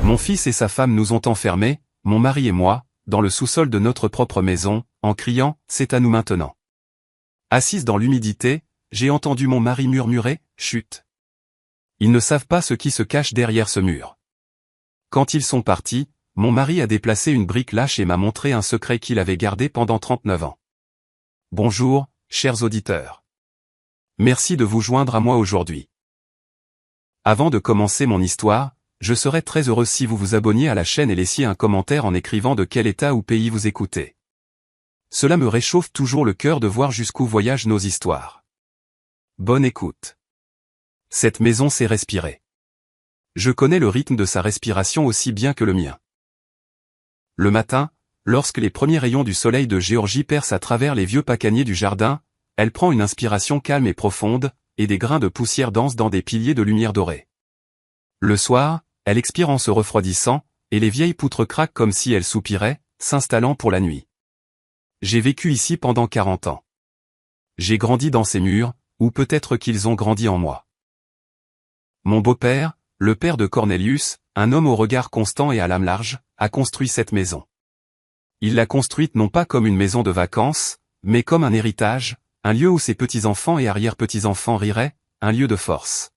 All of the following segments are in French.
Mon fils et sa femme nous ont enfermés, mon mari et moi, dans le sous-sol de notre propre maison, en criant « C'est à nous maintenant ». Assise dans l'humidité, j'ai entendu mon mari murmurer « Chut ». Ils ne savent pas ce qui se cache derrière ce mur. Quand ils sont partis, mon mari a déplacé une brique lâche et m'a montré un secret qu'il avait gardé pendant 39 ans. Bonjour, chers auditeurs. Merci de vous joindre à moi aujourd'hui. Avant de commencer mon histoire, je serais très heureux si vous vous abonniez à la chaîne et laissiez un commentaire en écrivant de quel état ou pays vous écoutez. Cela me réchauffe toujours le cœur de voir jusqu'où voyagent nos histoires. Bonne écoute. Cette maison sait respirer. Je connais le rythme de sa respiration aussi bien que le mien. Le matin, lorsque les premiers rayons du soleil de Géorgie percent à travers les vieux pacaniers du jardin, elle prend une inspiration calme et profonde, et des grains de poussière dansent dans des piliers de lumière dorée. Le soir, elle expire en se refroidissant, et les vieilles poutres craquent comme si elles soupiraient, s'installant pour la nuit. J'ai vécu ici pendant 40 ans. J'ai grandi dans ces murs, ou peut-être qu'ils ont grandi en moi. Mon beau-père, le père de Cornelius, un homme au regard constant et à l'âme large, a construit cette maison. Il l'a construite non pas comme une maison de vacances, mais comme un héritage, un lieu où ses petits-enfants et arrière-petits-enfants riraient, un lieu de force.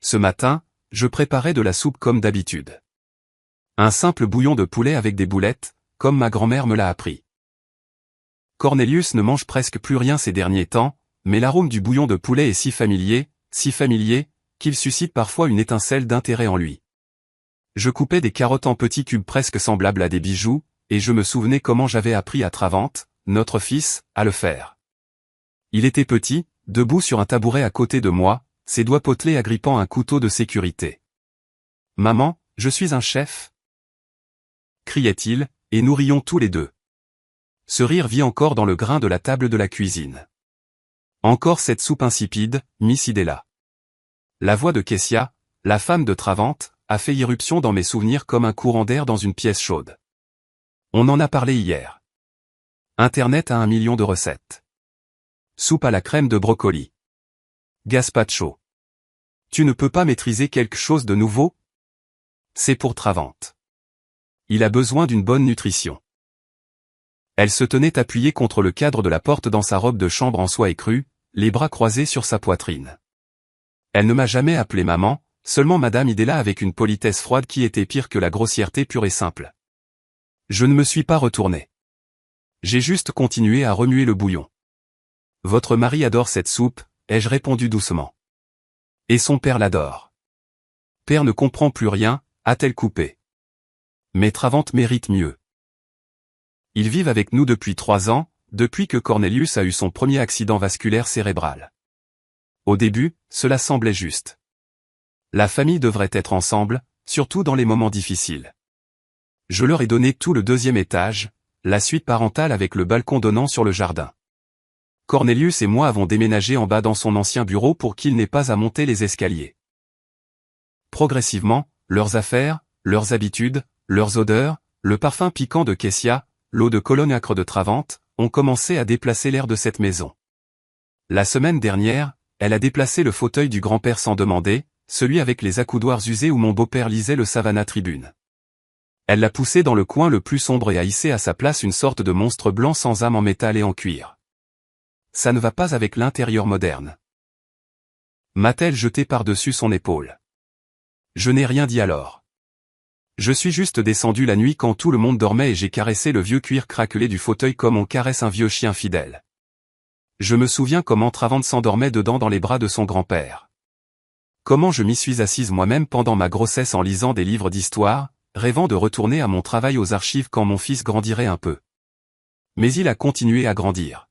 Ce matin, je préparais de la soupe comme d'habitude. Un simple bouillon de poulet avec des boulettes, comme ma grand-mère me l'a appris. Cornelius ne mange presque plus rien ces derniers temps, mais l'arôme du bouillon de poulet est si familier, qu'il suscite parfois une étincelle d'intérêt en lui. Je coupais des carottes en petits cubes presque semblables à des bijoux, et je me souvenais comment j'avais appris à Travante, notre fils, à le faire. Il était petit, debout sur un tabouret à côté de moi, ses doigts potelés agrippant un couteau de sécurité. « Maman, je suis un chef !» criait-il, et nous rions tous les deux. Ce rire vit encore dans le grain de la table de la cuisine. Encore cette soupe insipide, Miss Idella. La voix de Kessia, la femme de Travante, a fait irruption dans mes souvenirs comme un courant d'air dans une pièce chaude. On en a parlé hier. Internet a 1 million de recettes. Soupe à la crème de brocoli. Gazpacho. Tu ne peux pas maîtriser quelque chose de nouveau? C'est pour Travante. Il a besoin d'une bonne nutrition. Elle se tenait appuyée contre le cadre de la porte dans sa robe de chambre en soie écrue, les bras croisés sur sa poitrine. Elle ne m'a jamais appelé maman, seulement Madame Idella avec une politesse froide qui était pire que la grossièreté pure et simple. Je ne me suis pas retourné. J'ai juste continué à remuer le bouillon. Votre mari adore cette soupe, ai-je répondu doucement. Et son père l'adore. Père ne comprend plus rien, a-t-elle coupé. Mais Travante mérite mieux. Ils vivent avec nous depuis 3 ans, depuis que Cornelius a eu son premier accident vasculaire cérébral. Au début, cela semblait juste. La famille devrait être ensemble, surtout dans les moments difficiles. Je leur ai donné tout le 2e étage, la suite parentale avec le balcon donnant sur le jardin. Cornelius et moi avons déménagé en bas dans son ancien bureau pour qu'il n'ait pas à monter les escaliers. Progressivement, leurs affaires, leurs habitudes, leurs odeurs, le parfum piquant de Kessia, l'eau de Cologne âcre de Travante, ont commencé à déplacer l'air de cette maison. La semaine dernière, elle a déplacé le fauteuil du grand-père sans demander, celui avec les accoudoirs usés où mon beau-père lisait le Savannah Tribune. Elle l'a poussé dans le coin le plus sombre et a hissé à sa place une sorte de monstre blanc sans âme en métal et en cuir. Ça ne va pas avec l'intérieur moderne. M'a-t-elle jeté par-dessus son épaule. Je n'ai rien dit alors. Je suis juste descendu la nuit quand tout le monde dormait et j'ai caressé le vieux cuir craquelé du fauteuil comme on caresse un vieux chien fidèle. Je me souviens comment Travante s'endormait dedans dans les bras de son grand-père. Comment je m'y suis assise moi-même pendant ma grossesse en lisant des livres d'histoire, rêvant de retourner à mon travail aux archives quand mon fils grandirait un peu. Mais il a continué à grandir.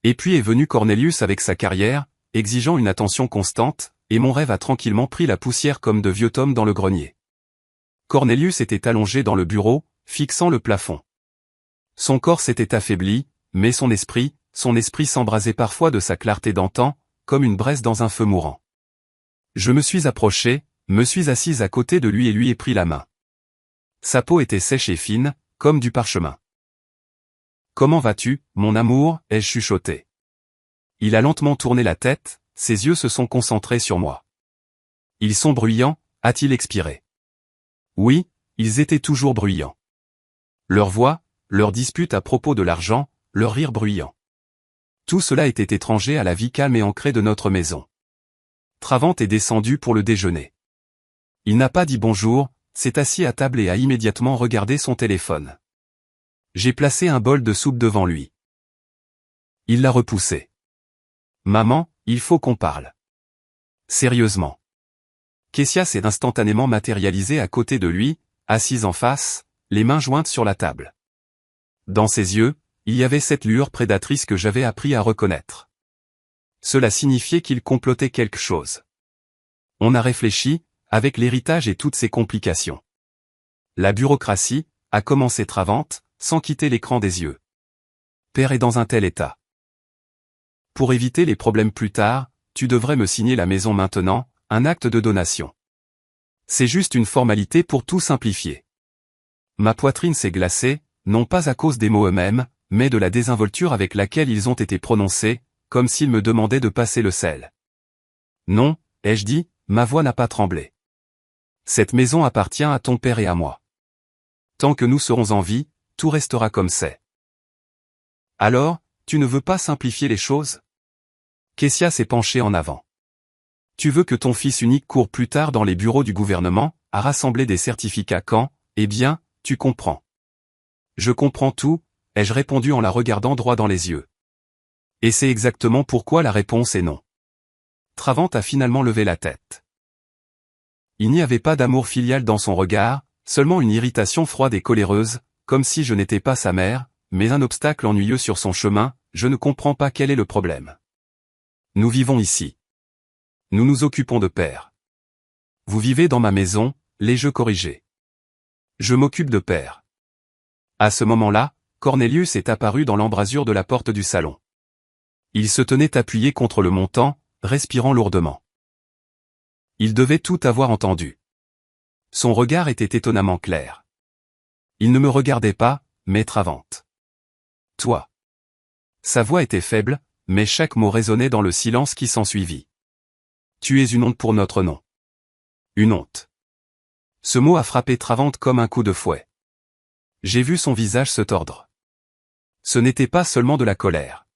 Et puis est venu Cornelius avec sa carrière, exigeant une attention constante, et mon rêve a tranquillement pris la poussière comme de vieux tomes dans le grenier. Cornelius était allongé dans le bureau, fixant le plafond. Son corps s'était affaibli, mais son esprit s'embrasait parfois de sa clarté d'antan, comme une braise dans un feu mourant. Je me suis approché, me suis assise à côté de lui et lui ai pris la main. Sa peau était sèche et fine, comme du parchemin. « Comment vas-tu, mon amour ?» ai-je chuchoté. Il a lentement tourné la tête, ses yeux se sont concentrés sur moi. « Ils sont bruyants ?» a-t-il expiré. Oui, ils étaient toujours bruyants. Leur voix, leurs disputes à propos de l'argent, leur rire bruyant. Tout cela était étranger à la vie calme et ancrée de notre maison. Travant est descendu pour le déjeuner. Il n'a pas dit bonjour, s'est assis à table et a immédiatement regardé son téléphone. J'ai placé un bol de soupe devant lui. Il l'a repoussé. Maman, il faut qu'on parle. Sérieusement. Kessia s'est instantanément matérialisée à côté de lui, assise en face, les mains jointes sur la table. Dans ses yeux, il y avait cette lueur prédatrice que j'avais appris à reconnaître. Cela signifiait qu'il complotait quelque chose. On a réfléchi, avec l'héritage et toutes ses complications. La bureaucratie, a commencé Travante, sans quitter l'écran des yeux. Père est dans un tel état. Pour éviter les problèmes plus tard, tu devrais me signer la maison maintenant, un acte de donation. C'est juste une formalité pour tout simplifier. Ma poitrine s'est glacée, non pas à cause des mots eux-mêmes, mais de la désinvolture avec laquelle ils ont été prononcés, comme s'ils me demandaient de passer le sel. Non, ai-je dit, ma voix n'a pas tremblé. Cette maison appartient à ton père et à moi. Tant que nous serons en vie, tout restera comme c'est. Alors, tu ne veux pas simplifier les choses? Kessia s'est penchée en avant. Tu veux que ton fils unique court plus tard dans les bureaux du gouvernement, à rassembler des certificats quand, eh bien, tu comprends. Je comprends tout, ai-je répondu en la regardant droit dans les yeux. Et c'est exactement pourquoi la réponse est non. Travante a finalement levé la tête. Il n'y avait pas d'amour filial dans son regard, seulement une irritation froide et coléreuse, comme si je n'étais pas sa mère, mais un obstacle ennuyeux sur son chemin. Je ne comprends pas quel est le problème. Nous vivons ici. Nous nous occupons de père. Vous vivez dans ma maison, l'ai-je corrigé. Je m'occupe de père. À ce moment-là, Cornelius est apparu dans l'embrasure de la porte du salon. Il se tenait appuyé contre le montant, respirant lourdement. Il devait tout avoir entendu. Son regard était étonnamment clair. Il ne me regardait pas, mais Travante. Toi. Sa voix était faible, mais chaque mot résonnait dans le silence qui s'ensuivit. Tu es une honte pour notre nom. Une honte. Ce mot a frappé Travante comme un coup de fouet. J'ai vu son visage se tordre. Ce n'était pas seulement de la colère.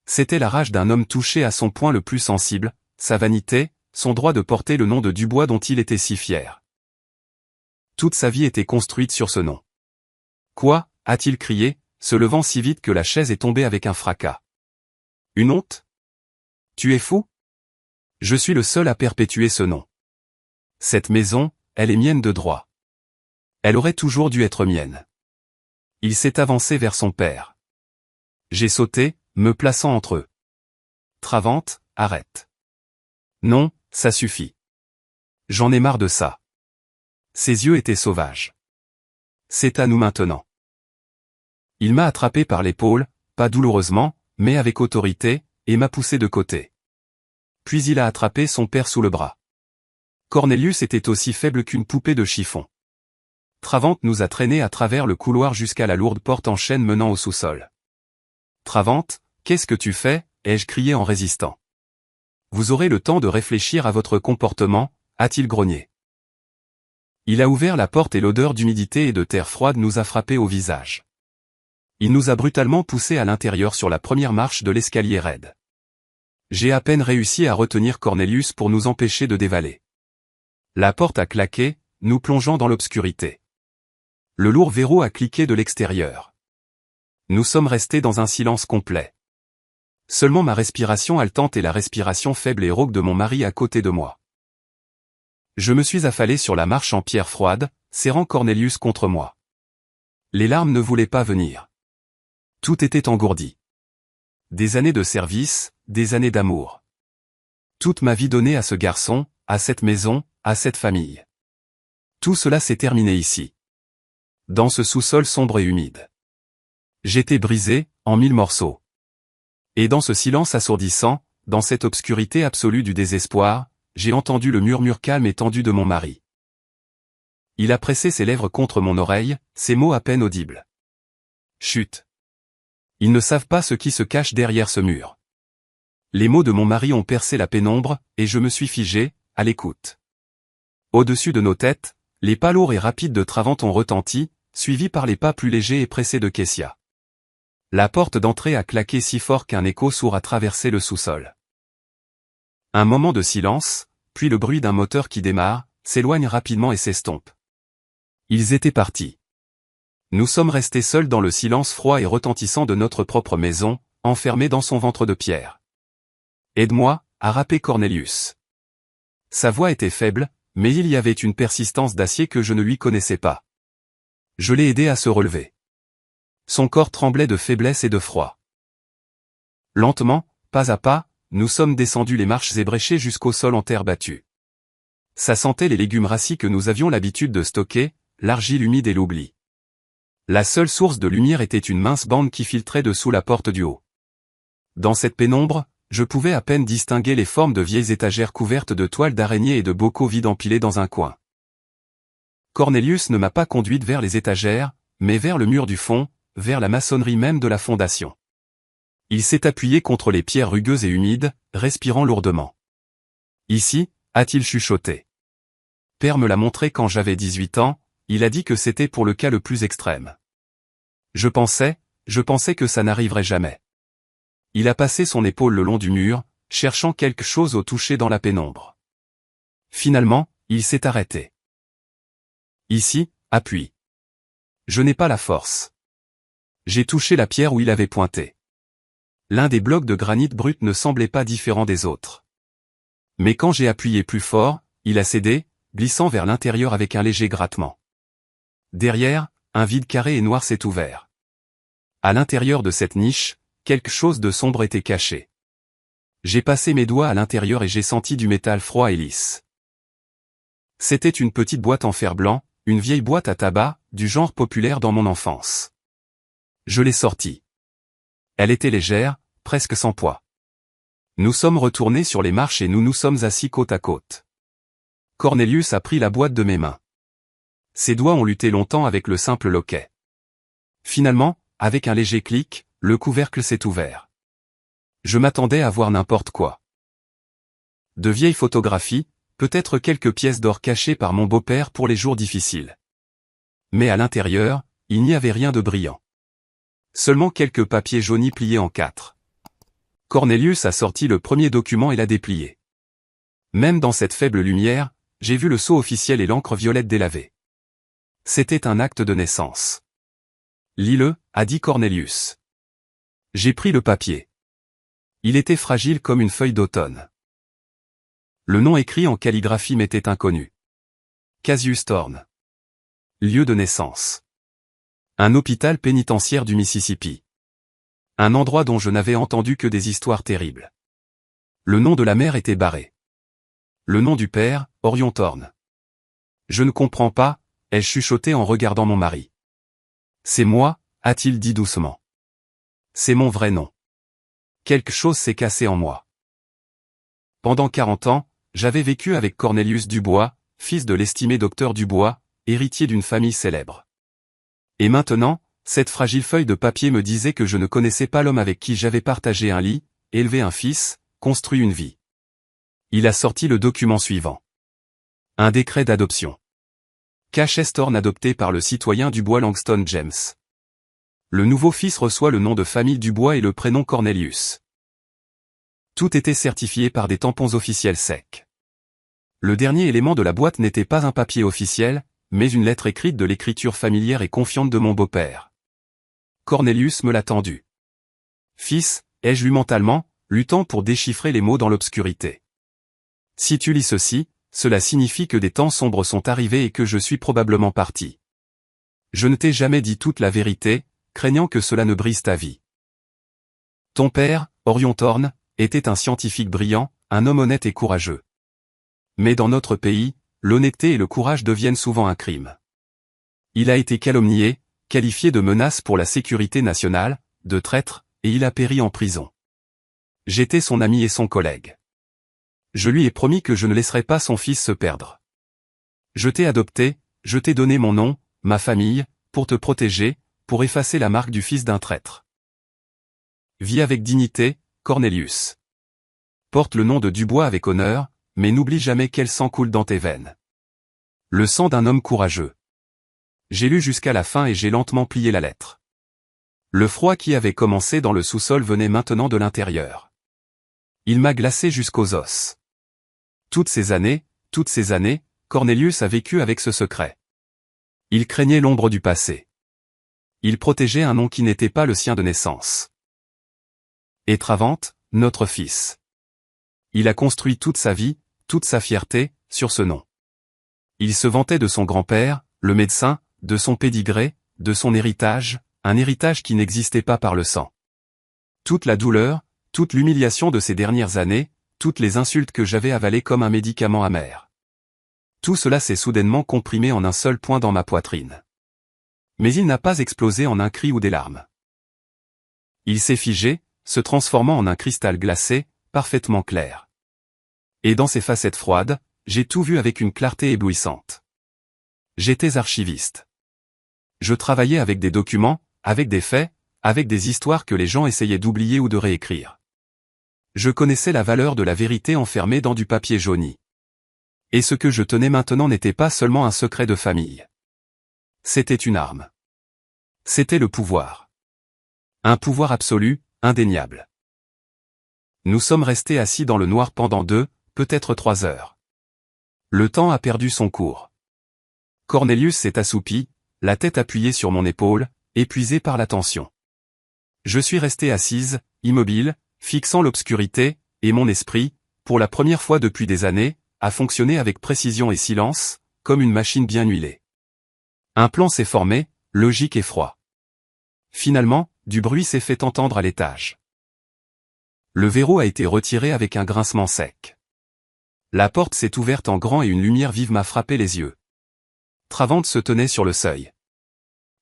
C'était la rage d'un homme touché à son point le plus sensible, sa vanité, son droit de porter le nom de Dubois dont il était si fier. Toute sa vie était construite sur ce nom. Quoi, a-t-il crié, se levant si vite que la chaise est tombée avec un fracas. Une honte? Tu es fou? Je suis le seul à perpétuer ce nom. Cette maison, elle est mienne de droit. Elle aurait toujours dû être mienne. Il s'est avancé vers son père. J'ai sauté, me plaçant entre eux. Travante, arrête. Non, ça suffit. J'en ai marre de ça. Ses yeux étaient sauvages. C'est à nous maintenant. Il m'a attrapé par l'épaule, pas douloureusement, mais avec autorité, et m'a poussé de côté. Puis il a attrapé son père sous le bras. Cornelius était aussi faible qu'une poupée de chiffon. Travante nous a traînés à travers le couloir jusqu'à la lourde porte en chêne menant au sous-sol. Travante, qu'est-ce que tu fais? Ai-je crié en résistant. Vous aurez le temps de réfléchir à votre comportement, a-t-il grogné. Il a ouvert la porte et l'odeur d'humidité et de terre froide nous a frappé au visage. Il nous a brutalement poussés à l'intérieur sur la première marche de l'escalier raide. J'ai à peine réussi à retenir Cornelius pour nous empêcher de dévaler. La porte a claqué, nous plongeant dans l'obscurité. Le lourd verrou a cliqué de l'extérieur. Nous sommes restés dans un silence complet. Seulement ma respiration haletante et la respiration faible et rauque de mon mari à côté de moi. Je me suis affalé sur la marche en pierre froide, serrant Cornelius contre moi. Les larmes ne voulaient pas venir. Tout était engourdi. Des années de service, des années d'amour. Toute ma vie donnée à ce garçon, à cette maison, à cette famille. Tout cela s'est terminé ici. Dans ce sous-sol sombre et humide. J'étais brisé, en 1000 morceaux. Et dans ce silence assourdissant, dans cette obscurité absolue du désespoir, j'ai entendu le murmure calme et tendu de mon mari. Il a pressé ses lèvres contre mon oreille, ses mots à peine audibles. Chut. Ils ne savent pas ce qui se cache derrière ce mur. Les mots de mon mari ont percé la pénombre, et je me suis figé, à l'écoute. Au-dessus de nos têtes, Les pas lourds et rapides de Travant ont retenti, suivis par les pas plus légers et pressés de Kessia. La porte d'entrée a claqué si fort qu'un écho sourd a traversé le sous-sol. Un moment de silence, puis le bruit d'un moteur qui démarre, s'éloigne rapidement et s'estompe. Ils étaient partis. Nous sommes restés seuls dans le silence froid et retentissant de notre propre maison, enfermés dans son ventre de pierre. « Aide-moi » a râpé Cornelius. Sa voix était faible, mais il y avait une persistance d'acier que je ne lui connaissais pas. Je l'ai aidé à se relever. Son corps tremblait de faiblesse et de froid. Lentement, pas à pas, nous sommes descendus les marches ébréchées jusqu'au sol en terre battue. Ça sentait les légumes rassis que nous avions l'habitude de stocker, l'argile humide et l'oubli. La seule source de lumière était une mince bande qui filtrait dessous la porte du haut. Dans cette pénombre, je pouvais à peine distinguer les formes de vieilles étagères couvertes de toiles d'araignée et de bocaux vides empilés dans un coin. Cornelius ne m'a pas conduite vers les étagères, mais vers le mur du fond, vers la maçonnerie même de la fondation. Il s'est appuyé contre les pierres rugueuses et humides, respirant lourdement. Ici, a-t-il chuchoté. Père me l'a montré quand j'avais 18 ans, il a dit que c'était pour le cas le plus extrême. Je pensais que ça n'arriverait jamais. Il a passé son épaule le long du mur, cherchant quelque chose au toucher dans la pénombre. Finalement, il s'est arrêté. Ici, appuie. Je n'ai pas la force. J'ai touché la pierre où il avait pointé. L'un des blocs de granit brut ne semblait pas différent des autres. Mais quand j'ai appuyé plus fort, il a cédé, glissant vers l'intérieur avec un léger grattement. Derrière, un vide carré et noir s'est ouvert. À l'intérieur de cette niche, quelque chose de sombre était caché. J'ai passé mes doigts à l'intérieur et j'ai senti du métal froid et lisse. C'était une petite boîte en fer blanc, une vieille boîte à tabac, du genre populaire dans mon enfance. Je l'ai sortie. Elle était légère, presque sans poids. Nous sommes retournés sur les marches et nous nous sommes assis côte à côte. Cornelius a pris la boîte de mes mains. Ses doigts ont lutté longtemps avec le simple loquet. Finalement, avec un léger clic, le couvercle s'est ouvert. Je m'attendais à voir n'importe quoi. De vieilles photographies, peut-être quelques pièces d'or cachées par mon beau-père pour les jours difficiles. Mais à l'intérieur, il n'y avait rien de brillant. Seulement quelques papiers jaunis pliés en 4. Cornelius a sorti le premier document et l'a déplié. Même dans cette faible lumière, j'ai vu le sceau officiel et l'encre violette délavée. C'était un acte de naissance. Lis-le, a dit Cornelius. J'ai pris le papier. Il était fragile comme une feuille d'automne. Le nom écrit en calligraphie m'était inconnu. Cassius Thorne. Lieu de naissance. Un hôpital pénitentiaire du Mississippi. Un endroit dont je n'avais entendu que des histoires terribles. Le nom de la mère était barré. Le nom du père, Orion Thorne. Je ne comprends pas, ai-je chuchoté en regardant mon mari. C'est moi, a-t-il dit doucement. C'est mon vrai nom. Quelque chose s'est cassé en moi. Pendant 40 ans, j'avais vécu avec Cornelius Dubois, fils de l'estimé docteur Dubois, héritier d'une famille célèbre. Et maintenant, cette fragile feuille de papier me disait que je ne connaissais pas l'homme avec qui j'avais partagé un lit, élevé un fils, construit une vie. Il a sorti le document suivant. Un décret d'adoption. Cassius Thorne adopté par le citoyen Dubois Langston James. Le nouveau fils reçoit le nom de famille Dubois et le prénom Cornelius. Tout était certifié par des tampons officiels secs. Le dernier élément de la boîte n'était pas un papier officiel, mais une lettre écrite de l'écriture familière et confiante de mon beau-père. Cornelius me l'a tendu. Fils, ai-je lu mentalement, luttant pour déchiffrer les mots dans l'obscurité. Si tu lis ceci, cela signifie que des temps sombres sont arrivés et que je suis probablement parti. Je ne t'ai jamais dit toute la vérité, craignant que cela ne brise ta vie. Ton père, Orion Thorne, était un scientifique brillant, un homme honnête et courageux. Mais dans notre pays, l'honnêteté et le courage deviennent souvent un crime. Il a été calomnié, qualifié de menace pour la sécurité nationale, de traître, et il a péri en prison. J'étais son ami et son collègue. Je lui ai promis que je ne laisserais pas son fils se perdre. Je t'ai adopté, je t'ai donné mon nom, ma famille, pour te protéger, pour effacer la marque du fils d'un traître. Vis avec dignité, Cornelius. Porte le nom de Dubois avec honneur, mais n'oublie jamais quel sang coule dans tes veines. Le sang d'un homme courageux. J'ai lu jusqu'à la fin et j'ai lentement plié la lettre. Le froid qui avait commencé dans le sous-sol venait maintenant de l'intérieur. Il m'a glacé jusqu'aux os. Toutes ces années, Cornelius a vécu avec ce secret. Il craignait l'ombre du passé. Il protégeait un nom qui n'était pas le sien de naissance. Et Travant, notre fils. Il a construit toute sa vie, toute sa fierté, sur ce nom. Il se vantait de son grand-père, le médecin, de son pédigré, de son héritage, un héritage qui n'existait pas par le sang. Toute la douleur, toute l'humiliation de ces dernières années, toutes les insultes que j'avais avalées comme un médicament amer. Tout cela s'est soudainement comprimé en un seul point dans ma poitrine. Mais il n'a pas explosé en un cri ou des larmes. Il s'est figé, se transformant en un cristal glacé, parfaitement clair. Et dans ses facettes froides, j'ai tout vu avec une clarté éblouissante. J'étais archiviste. Je travaillais avec des documents, avec des faits, avec des histoires que les gens essayaient d'oublier ou de réécrire. Je connaissais la valeur de la vérité enfermée dans du papier jauni. Et ce que je tenais maintenant n'était pas seulement un secret de famille. C'était une arme. C'était le pouvoir. Un pouvoir absolu, indéniable. Nous sommes restés assis dans le noir pendant 2, peut-être 3 heures. Le temps a perdu son cours. Cornelius s'est assoupi, la tête appuyée sur mon épaule, épuisé par la tension. Je suis resté assise, immobile, fixant l'obscurité, et mon esprit, pour la première fois depuis des années, a fonctionné avec précision et silence, comme une machine bien huilée. Un plan s'est formé, logique et froid. Finalement, du bruit s'est fait entendre à l'étage. Le verrou a été retiré avec un grincement sec. La porte s'est ouverte en grand et une lumière vive m'a frappé les yeux. Travant se tenait sur le seuil.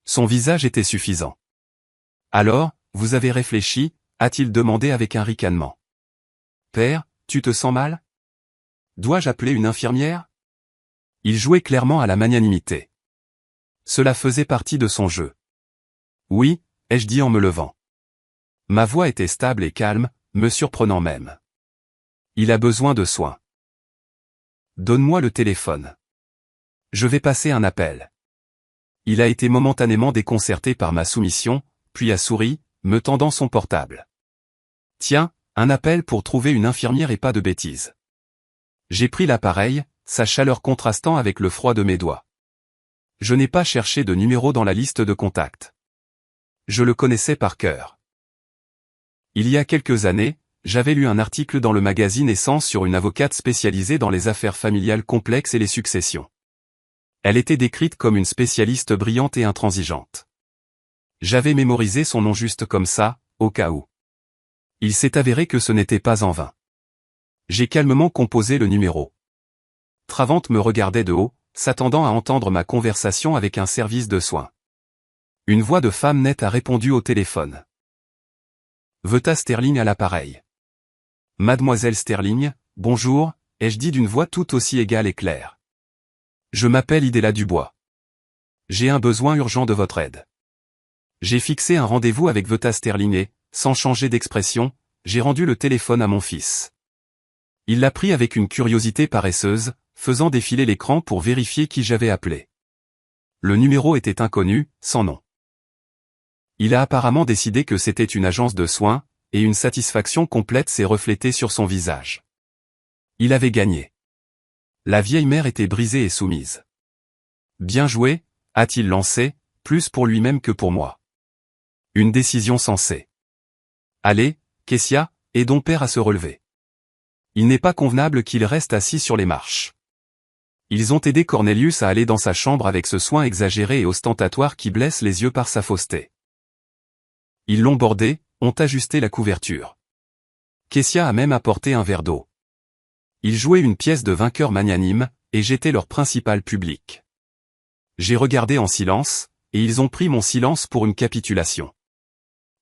Son visage était suffisant. « Alors, vous avez réfléchi ?» a-t-il demandé avec un ricanement. « Père, tu te sens mal ? Dois-je appeler une infirmière ?» Il jouait clairement à la magnanimité. Cela faisait partie de son jeu. « Oui », ai-je dit en me levant. Ma voix était stable et calme, me surprenant même. « Il a besoin de soins. Donne-moi le téléphone. Je vais passer un appel. » Il a été momentanément déconcerté par ma soumission, puis a souri, me tendant son portable. « Tiens, un appel pour trouver une infirmière et pas de bêtises. » J'ai pris l'appareil, sa chaleur contrastant avec le froid de mes doigts. Je n'ai pas cherché de numéro dans la liste de contacts. Je le connaissais par cœur. Il y a quelques années, j'avais lu un article dans le magazine Essence sur une avocate spécialisée dans les affaires familiales complexes et les successions. Elle était décrite comme une spécialiste brillante et intransigeante. J'avais mémorisé son nom juste comme ça, au cas où. Il s'est avéré que ce n'était pas en vain. J'ai calmement composé le numéro. Travant me regardait de haut, s'attendant à entendre ma conversation avec un service de soins. Une voix de femme nette a répondu au téléphone. Veuta Sterling à l'appareil. Mademoiselle Sterling, bonjour, ai-je dit d'une voix tout aussi égale et claire. Je m'appelle Idéla Dubois. J'ai un besoin urgent de votre aide. J'ai fixé un rendez-vous avec Veuta Sterling et, sans changer d'expression, j'ai rendu le téléphone à mon fils. Il l'a pris avec une curiosité paresseuse, faisant défiler l'écran pour vérifier qui j'avais appelé. Le numéro était inconnu, sans nom. Il a apparemment décidé que c'était une agence de soins, et une satisfaction complète s'est reflétée sur son visage. Il avait gagné. La vieille mère était brisée et soumise. Bien joué, a-t-il lancé, plus pour lui-même que pour moi. Une décision sensée. Allez, Kessia, aidons père à se relever. Il n'est pas convenable qu'il reste assis sur les marches. Ils ont aidé Cornelius à aller dans sa chambre avec ce soin exagéré et ostentatoire qui blesse les yeux par sa fausseté. Ils l'ont bordé, ont ajusté la couverture. Kessia a même apporté un verre d'eau. Ils jouaient une pièce de vainqueur magnanime, et j'étais leur principal public. J'ai regardé en silence, et ils ont pris mon silence pour une capitulation.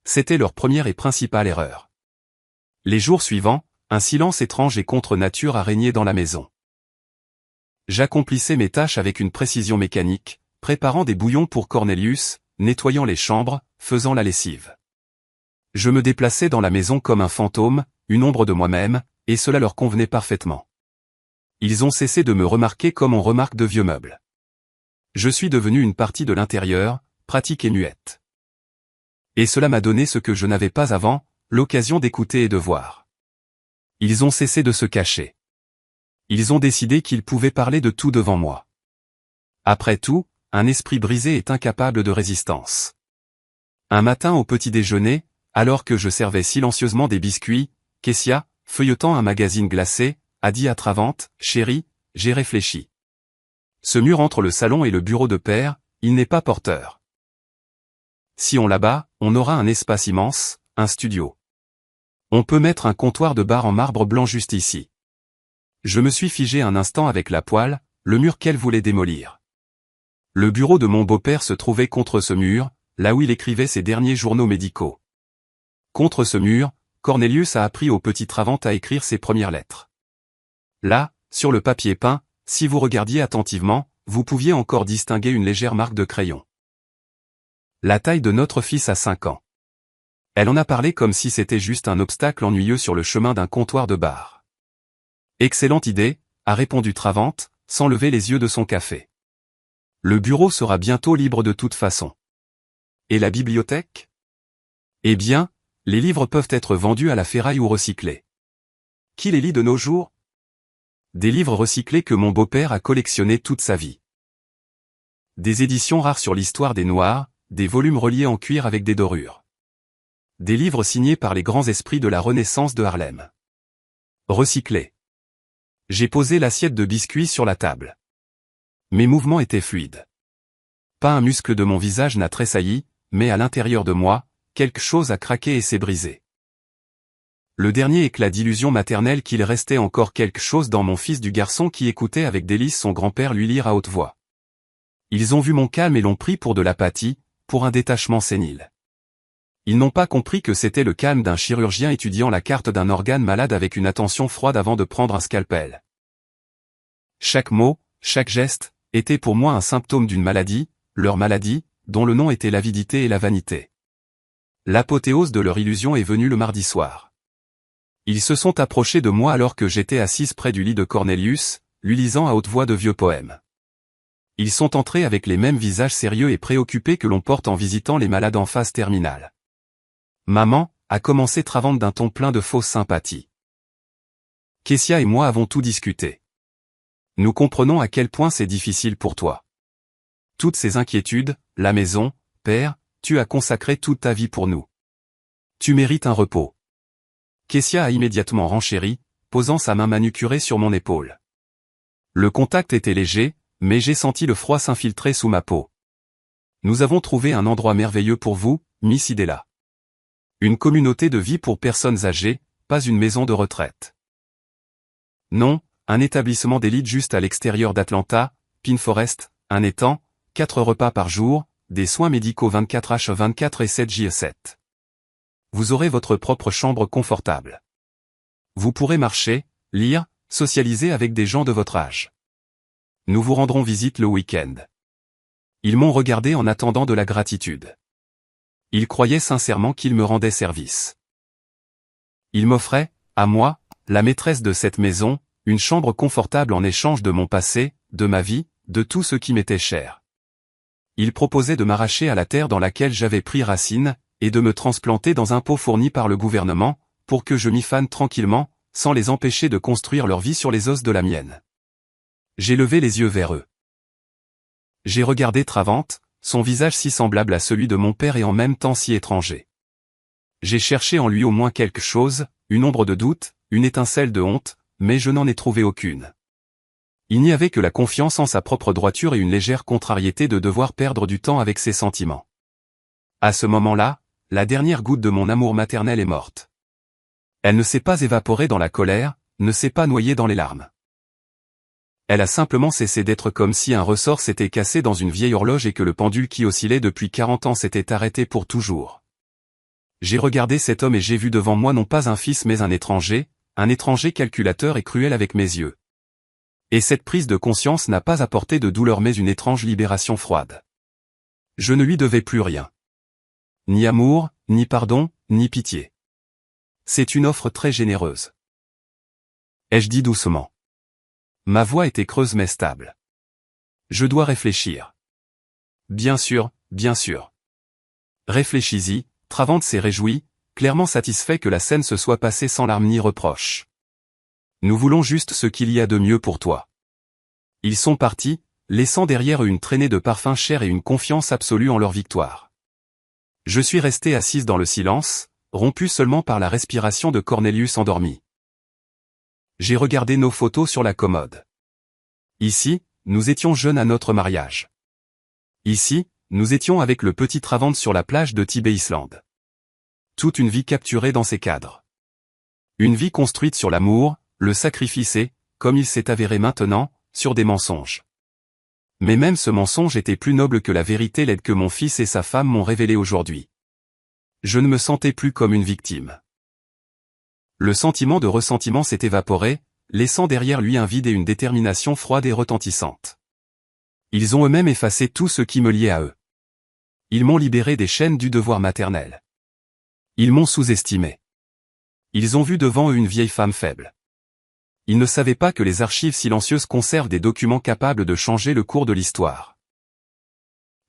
C'était leur première et principale erreur. Les jours suivants, un silence étrange et contre nature a régné dans la maison. J'accomplissais mes tâches avec une précision mécanique, préparant des bouillons pour Cornelius, nettoyant les chambres, faisant la lessive. Je me déplaçais dans la maison comme un fantôme, une ombre de moi-même, et cela leur convenait parfaitement. Ils ont cessé de me remarquer comme on remarque de vieux meubles. Je suis devenu une partie de l'intérieur, pratique et muette. Et cela m'a donné ce que je n'avais pas avant, l'occasion d'écouter et de voir. Ils ont cessé de se cacher. Ils ont décidé qu'ils pouvaient parler de tout devant moi. Après tout, un esprit brisé est incapable de résistance. Un matin au petit déjeuner, alors que je servais silencieusement des biscuits, Kessia, feuilletant un magazine glacé, a dit à Travante, « Chérie, j'ai réfléchi. Ce mur entre le salon et le bureau de père, il n'est pas porteur. Si on l'abat, on aura un espace immense, un studio. On peut mettre un comptoir de bar en marbre blanc juste ici. » Je me suis figé un instant avec la poêle, le mur qu'elle voulait démolir. Le bureau de mon beau-père se trouvait contre ce mur, là où il écrivait ses derniers journaux médicaux. Contre ce mur, Cornelius a appris au petit Travante à écrire ses premières lettres. Là, sur le papier peint, si vous regardiez attentivement, vous pouviez encore distinguer une légère marque de crayon. La taille de notre fils a 5 ans. Elle en a parlé comme si c'était juste un obstacle ennuyeux sur le chemin d'un comptoir de bar. Excellente idée, a répondu Travante, sans lever les yeux de son café. Le bureau sera bientôt libre de toute façon. Et la bibliothèque? Eh bien, les livres peuvent être vendus à la ferraille ou recyclés. Qui les lit de nos jours? Des livres recyclés que mon beau-père a collectionnés toute sa vie. Des éditions rares sur l'histoire des Noirs, des volumes reliés en cuir avec des dorures. Des livres signés par les grands esprits de la Renaissance de Harlem. Recyclés. J'ai posé l'assiette de biscuits sur la table. Mes mouvements étaient fluides. Pas un muscle de mon visage n'a tressailli, mais à l'intérieur de moi, quelque chose a craqué et s'est brisé. Le dernier éclat d'illusion maternelle qu'il restait encore quelque chose dans mon fils du garçon qui écoutait avec délice son grand-père lui lire à haute voix. Ils ont vu mon calme et l'ont pris pour de l'apathie, pour un détachement sénile. Ils n'ont pas compris que c'était le calme d'un chirurgien étudiant la carte d'un organe malade avec une attention froide avant de prendre un scalpel. Chaque mot, chaque geste, était pour moi un symptôme d'une maladie, leur maladie, dont le nom était l'avidité et la vanité. L'apothéose de leur illusion est venue le mardi soir. Ils se sont approchés de moi alors que j'étais assise près du lit de Cornelius, lui lisant à haute voix de vieux poèmes. Ils sont entrés avec les mêmes visages sérieux et préoccupés que l'on porte en visitant les malades en phase terminale. Maman, a commencé Travante d'un ton plein de fausse sympathie. Kessia et moi avons tout discuté. Nous comprenons à quel point c'est difficile pour toi. Toutes ces inquiétudes, la maison, père, tu as consacré toute ta vie pour nous. Tu mérites un repos. Kessia a immédiatement renchéri, posant sa main manucurée sur mon épaule. Le contact était léger, mais j'ai senti le froid s'infiltrer sous ma peau. Nous avons trouvé un endroit merveilleux pour vous, Miss Idella. Une communauté de vie pour personnes âgées, pas une maison de retraite. Non, un établissement d'élite juste à l'extérieur d'Atlanta, Pine Forest, un étang, 4 repas par jour, des soins médicaux 24h24 et 7h7. Vous aurez votre propre chambre confortable. Vous pourrez marcher, lire, socialiser avec des gens de votre âge. Nous vous rendrons visite le week-end. Ils m'ont regardé en attendant de la gratitude. Ils croyaient sincèrement qu'ils me rendaient service. Ils m'offraient, à moi, la maîtresse de cette maison, une chambre confortable en échange de mon passé, de ma vie, de tout ce qui m'était cher. Ils proposaient de m'arracher à la terre dans laquelle j'avais pris racine, et de me transplanter dans un pot fourni par le gouvernement, pour que je m'y fane tranquillement, sans les empêcher de construire leur vie sur les os de la mienne. J'ai levé les yeux vers eux. J'ai regardé Travante, son visage si semblable à celui de mon père et en même temps si étranger. J'ai cherché en lui au moins quelque chose, une ombre de doute, une étincelle de honte, mais je n'en ai trouvé aucune. Il n'y avait que la confiance en sa propre droiture et une légère contrariété de devoir perdre du temps avec ses sentiments. À ce moment-là, la dernière goutte de mon amour maternel est morte. Elle ne s'est pas évaporée dans la colère, ne s'est pas noyée dans les larmes. Elle a simplement cessé d'être comme si un ressort s'était cassé dans une vieille horloge et que le pendule qui oscillait depuis 40 ans s'était arrêté pour toujours. J'ai regardé cet homme et j'ai vu devant moi non pas un fils mais un étranger calculateur et cruel avec mes yeux. Et cette prise de conscience n'a pas apporté de douleur mais une étrange libération froide. Je ne lui devais plus rien. Ni amour, ni pardon, ni pitié. C'est une offre très généreuse. Ai-je dit doucement. Ma voix était creuse mais stable. Je dois réfléchir. Bien sûr, bien sûr. Réfléchis-y, Travante s'est réjoui, clairement satisfait que la scène se soit passée sans larmes ni reproches. Nous voulons juste ce qu'il y a de mieux pour toi. Ils sont partis, laissant derrière une traînée de parfums chers et une confiance absolue en leur victoire. Je suis resté assise dans le silence, rompu seulement par la respiration de Cornelius endormi. J'ai regardé nos photos sur la commode. Ici, nous étions jeunes à notre mariage. Ici, nous étions avec le petit Travante sur la plage de Tibet Island. Toute une vie capturée dans ces cadres. Une vie construite sur l'amour, le sacrifice et, comme il s'est avéré maintenant, sur des mensonges. Mais même ce mensonge était plus noble que la vérité laide que mon fils et sa femme m'ont révélée aujourd'hui. Je ne me sentais plus comme une victime. Le sentiment de ressentiment s'est évaporé, laissant derrière lui un vide et une détermination froide et retentissante. Ils ont eux-mêmes effacé tout ce qui me liait à eux. Ils m'ont libéré des chaînes du devoir maternel. Ils m'ont sous-estimé. Ils ont vu devant eux une vieille femme faible. Ils ne savaient pas que les archives silencieuses conservent des documents capables de changer le cours de l'histoire.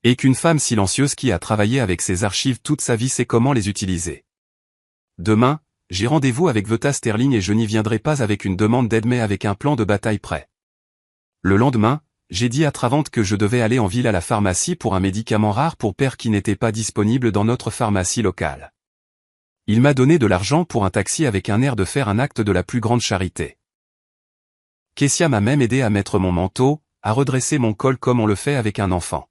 Et qu'une femme silencieuse qui a travaillé avec ces archives toute sa vie sait comment les utiliser. Demain, j'ai rendez-vous avec Veta Sterling et je n'y viendrai pas avec une demande d'aide mais avec un plan de bataille prêt. Le lendemain, j'ai dit à Travante que je devais aller en ville à la pharmacie pour un médicament rare pour père qui n'était pas disponible dans notre pharmacie locale. Il m'a donné de l'argent pour un taxi avec un air de faire un acte de la plus grande charité. Kessia m'a même aidé à mettre mon manteau, à redresser mon col comme on le fait avec un enfant.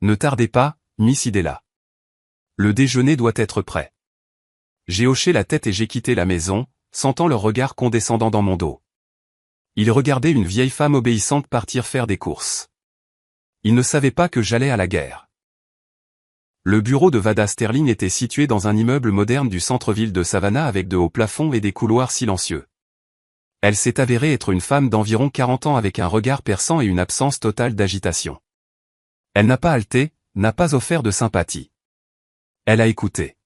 Ne tardez pas, Miss Idella. Le déjeuner doit être prêt. J'ai hoché la tête et j'ai quitté la maison, sentant leur regard condescendant dans mon dos. Ils regardaient une vieille femme obéissante partir faire des courses. Ils ne savaient pas que j'allais à la guerre. Le bureau de Vada Sterling était situé dans un immeuble moderne du centre-ville de Savannah avec de hauts plafonds et des couloirs silencieux. Elle s'est avérée être une femme d'environ 40 ans avec un regard perçant et une absence totale d'agitation. Elle n'a pas halté, n'a pas offert de sympathie. Elle a écouté.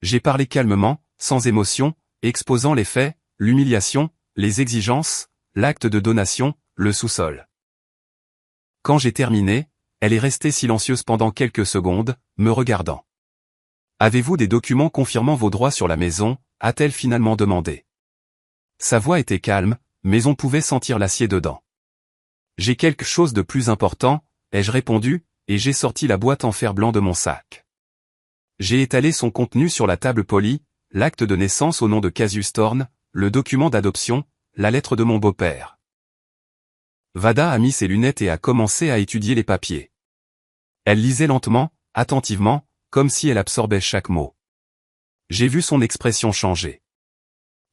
J'ai parlé calmement, sans émotion, exposant les faits, l'humiliation, les exigences, l'acte de donation, le sous-sol. Quand j'ai terminé, elle est restée silencieuse pendant quelques secondes, me regardant. « Avez-vous des documents confirmant vos droits sur la maison ?» a-t-elle finalement demandé. Sa voix était calme, mais on pouvait sentir l'acier dedans. « J'ai quelque chose de plus important », ai-je répondu, et j'ai sorti la boîte en fer blanc de mon sac. J'ai étalé son contenu sur la table polie, l'acte de naissance au nom de Cassius Thorne, le document d'adoption, la lettre de mon beau-père. Vada a mis ses lunettes et a commencé à étudier les papiers. Elle lisait lentement, attentivement, comme si elle absorbait chaque mot. J'ai vu son expression changer.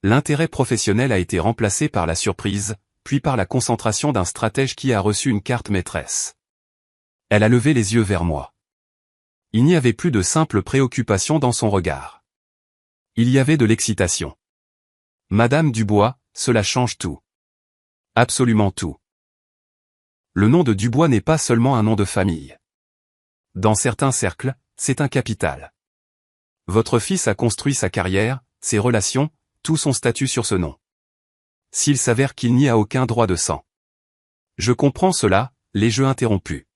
L'intérêt professionnel a été remplacé par la surprise, puis par la concentration d'un stratège qui a reçu une carte maîtresse. Elle a levé les yeux vers moi. Il n'y avait plus de simple préoccupation dans son regard. Il y avait de l'excitation. Madame Dubois, cela change tout. Absolument tout. Le nom de Dubois n'est pas seulement un nom de famille. Dans certains cercles, c'est un capital. Votre fils a construit sa carrière, ses relations, tout son statut sur ce nom. S'il s'avère qu'il n'y a aucun droit de sang. Je comprends cela, les jeux interrompus.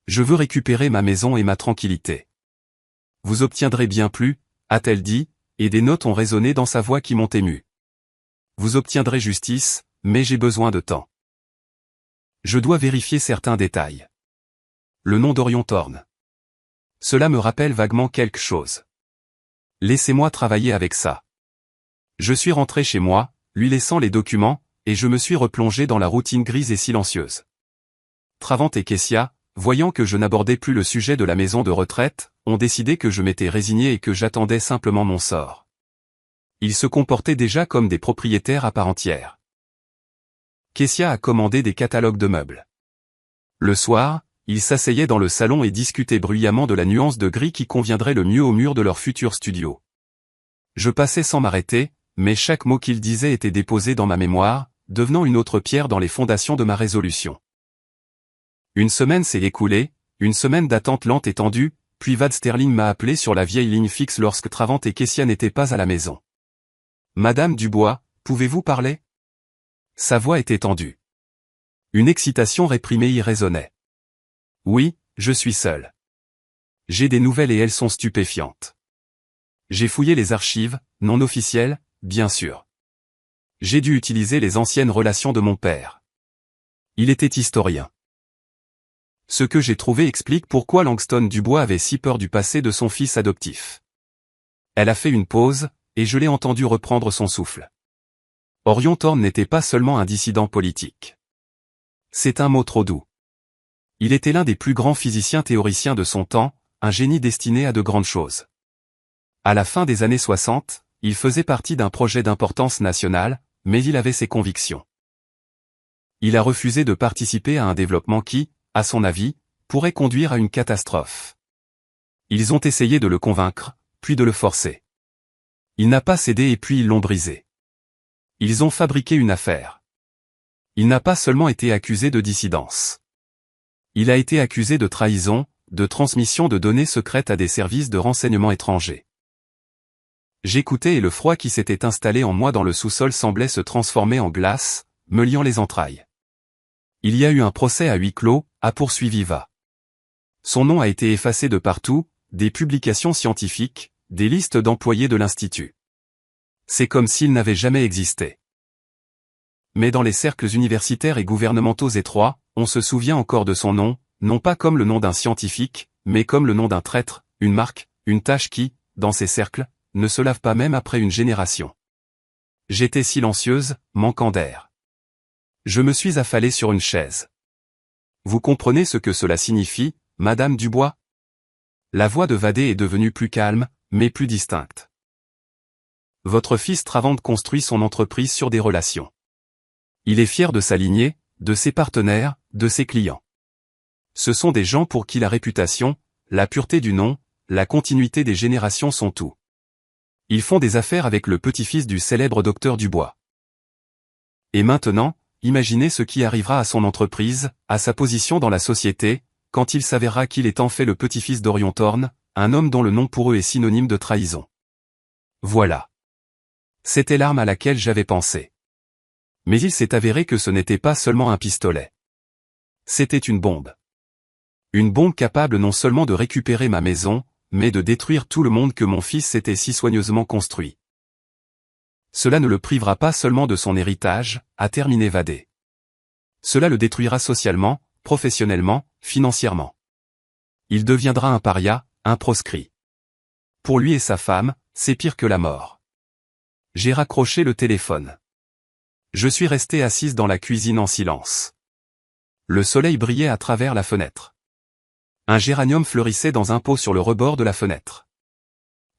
Je veux récupérer ma maison et ma tranquillité. Vous obtiendrez bien plus, a-t-elle dit, et des notes ont résonné dans sa voix qui m'ont ému. Vous obtiendrez justice, mais j'ai besoin de temps. Je dois vérifier certains détails. Le nom d'Orion Thorne. Cela me rappelle vaguement quelque chose. Laissez-moi travailler avec ça. Je suis rentré chez moi, lui laissant les documents, et je me suis replongé dans la routine grise et silencieuse. Travante et Kessia, voyant que je n'abordais plus le sujet de la maison de retraite, ont décidé que je m'étais résigné et que j'attendais simplement mon sort. Ils se comportaient déjà comme des propriétaires à part entière. Kessia a commandé des catalogues de meubles. Le soir, ils s'asseyaient dans le salon et discutaient bruyamment de la nuance de gris qui conviendrait le mieux au mur de leur futur studio. Je passais sans m'arrêter, mais chaque mot qu'ils disaient était déposé dans ma mémoire, devenant une autre pierre dans les fondations de ma résolution. Une semaine s'est écoulée, une semaine d'attente lente et tendue, puis Vad Sterling m'a appelé sur la vieille ligne fixe lorsque Travante et Kessia n'étaient pas à la maison. « Madame Dubois, pouvez-vous parler ?» Sa voix était tendue. Une excitation réprimée y résonnait. « Oui, je suis seul. J'ai des nouvelles et elles sont stupéfiantes. J'ai fouillé les archives, non officielles, bien sûr. J'ai dû utiliser les anciennes relations de mon père. Il était historien. Ce que j'ai trouvé explique pourquoi Langston Dubois avait si peur du passé de son fils adoptif. Elle a fait une pause, et je l'ai entendu reprendre son souffle. Orion Thorne n'était pas seulement un dissident politique. C'est un mot trop doux. Il était l'un des plus grands physiciens théoriciens de son temps, un génie destiné à de grandes choses. À la fin des années 60, il faisait partie d'un projet d'importance nationale, mais il avait ses convictions. Il a refusé de participer à un développement qui, à son avis, pourrait conduire à une catastrophe. Ils ont essayé de le convaincre, puis de le forcer. Il n'a pas cédé et puis ils l'ont brisé. Ils ont fabriqué une affaire. Il n'a pas seulement été accusé de dissidence. Il a été accusé de trahison, de transmission de données secrètes à des services de renseignement étrangers. J'écoutais et le froid qui s'était installé en moi dans le sous-sol semblait se transformer en glace, me liant les entrailles. Il y a eu un procès à huis clos, a poursuivi Va. Son nom a été effacé de partout, des publications scientifiques, des listes d'employés de l'Institut. C'est comme s'il n'avait jamais existé. Mais dans les cercles universitaires et gouvernementaux étroits, on se souvient encore de son nom, non pas comme le nom d'un scientifique, mais comme le nom d'un traître, une marque, une tache qui, dans ces cercles, ne se lave pas même après une génération. J'étais silencieuse, manquant d'air. Je me suis affalée sur une chaise. Vous comprenez ce que cela signifie, Madame Dubois? La voix de Vadé est devenue plus calme, mais plus distincte. Votre fils Travand construit son entreprise sur des relations. Il est fier de sa lignée, de ses partenaires, de ses clients. Ce sont des gens pour qui la réputation, la pureté du nom, la continuité des générations sont tout. Ils font des affaires avec le petit-fils du célèbre docteur Dubois. Et maintenant, imaginez ce qui arrivera à son entreprise, à sa position dans la société, quand il s'avérera qu'il est en fait le petit-fils d'Orion Thorne, un homme dont le nom pour eux est synonyme de trahison. Voilà. C'était l'arme à laquelle j'avais pensé. Mais il s'est avéré que ce n'était pas seulement un pistolet. C'était une bombe. Une bombe capable non seulement de récupérer ma maison, mais de détruire tout le monde que mon fils s'était si soigneusement construit. Cela ne le privera pas seulement de son héritage, a terminé Vadé. Cela le détruira socialement, professionnellement, financièrement. Il deviendra un paria, un proscrit. Pour lui et sa femme, c'est pire que la mort. J'ai raccroché le téléphone. Je suis resté assise dans la cuisine en silence. Le soleil brillait à travers la fenêtre. Un géranium fleurissait dans un pot sur le rebord de la fenêtre.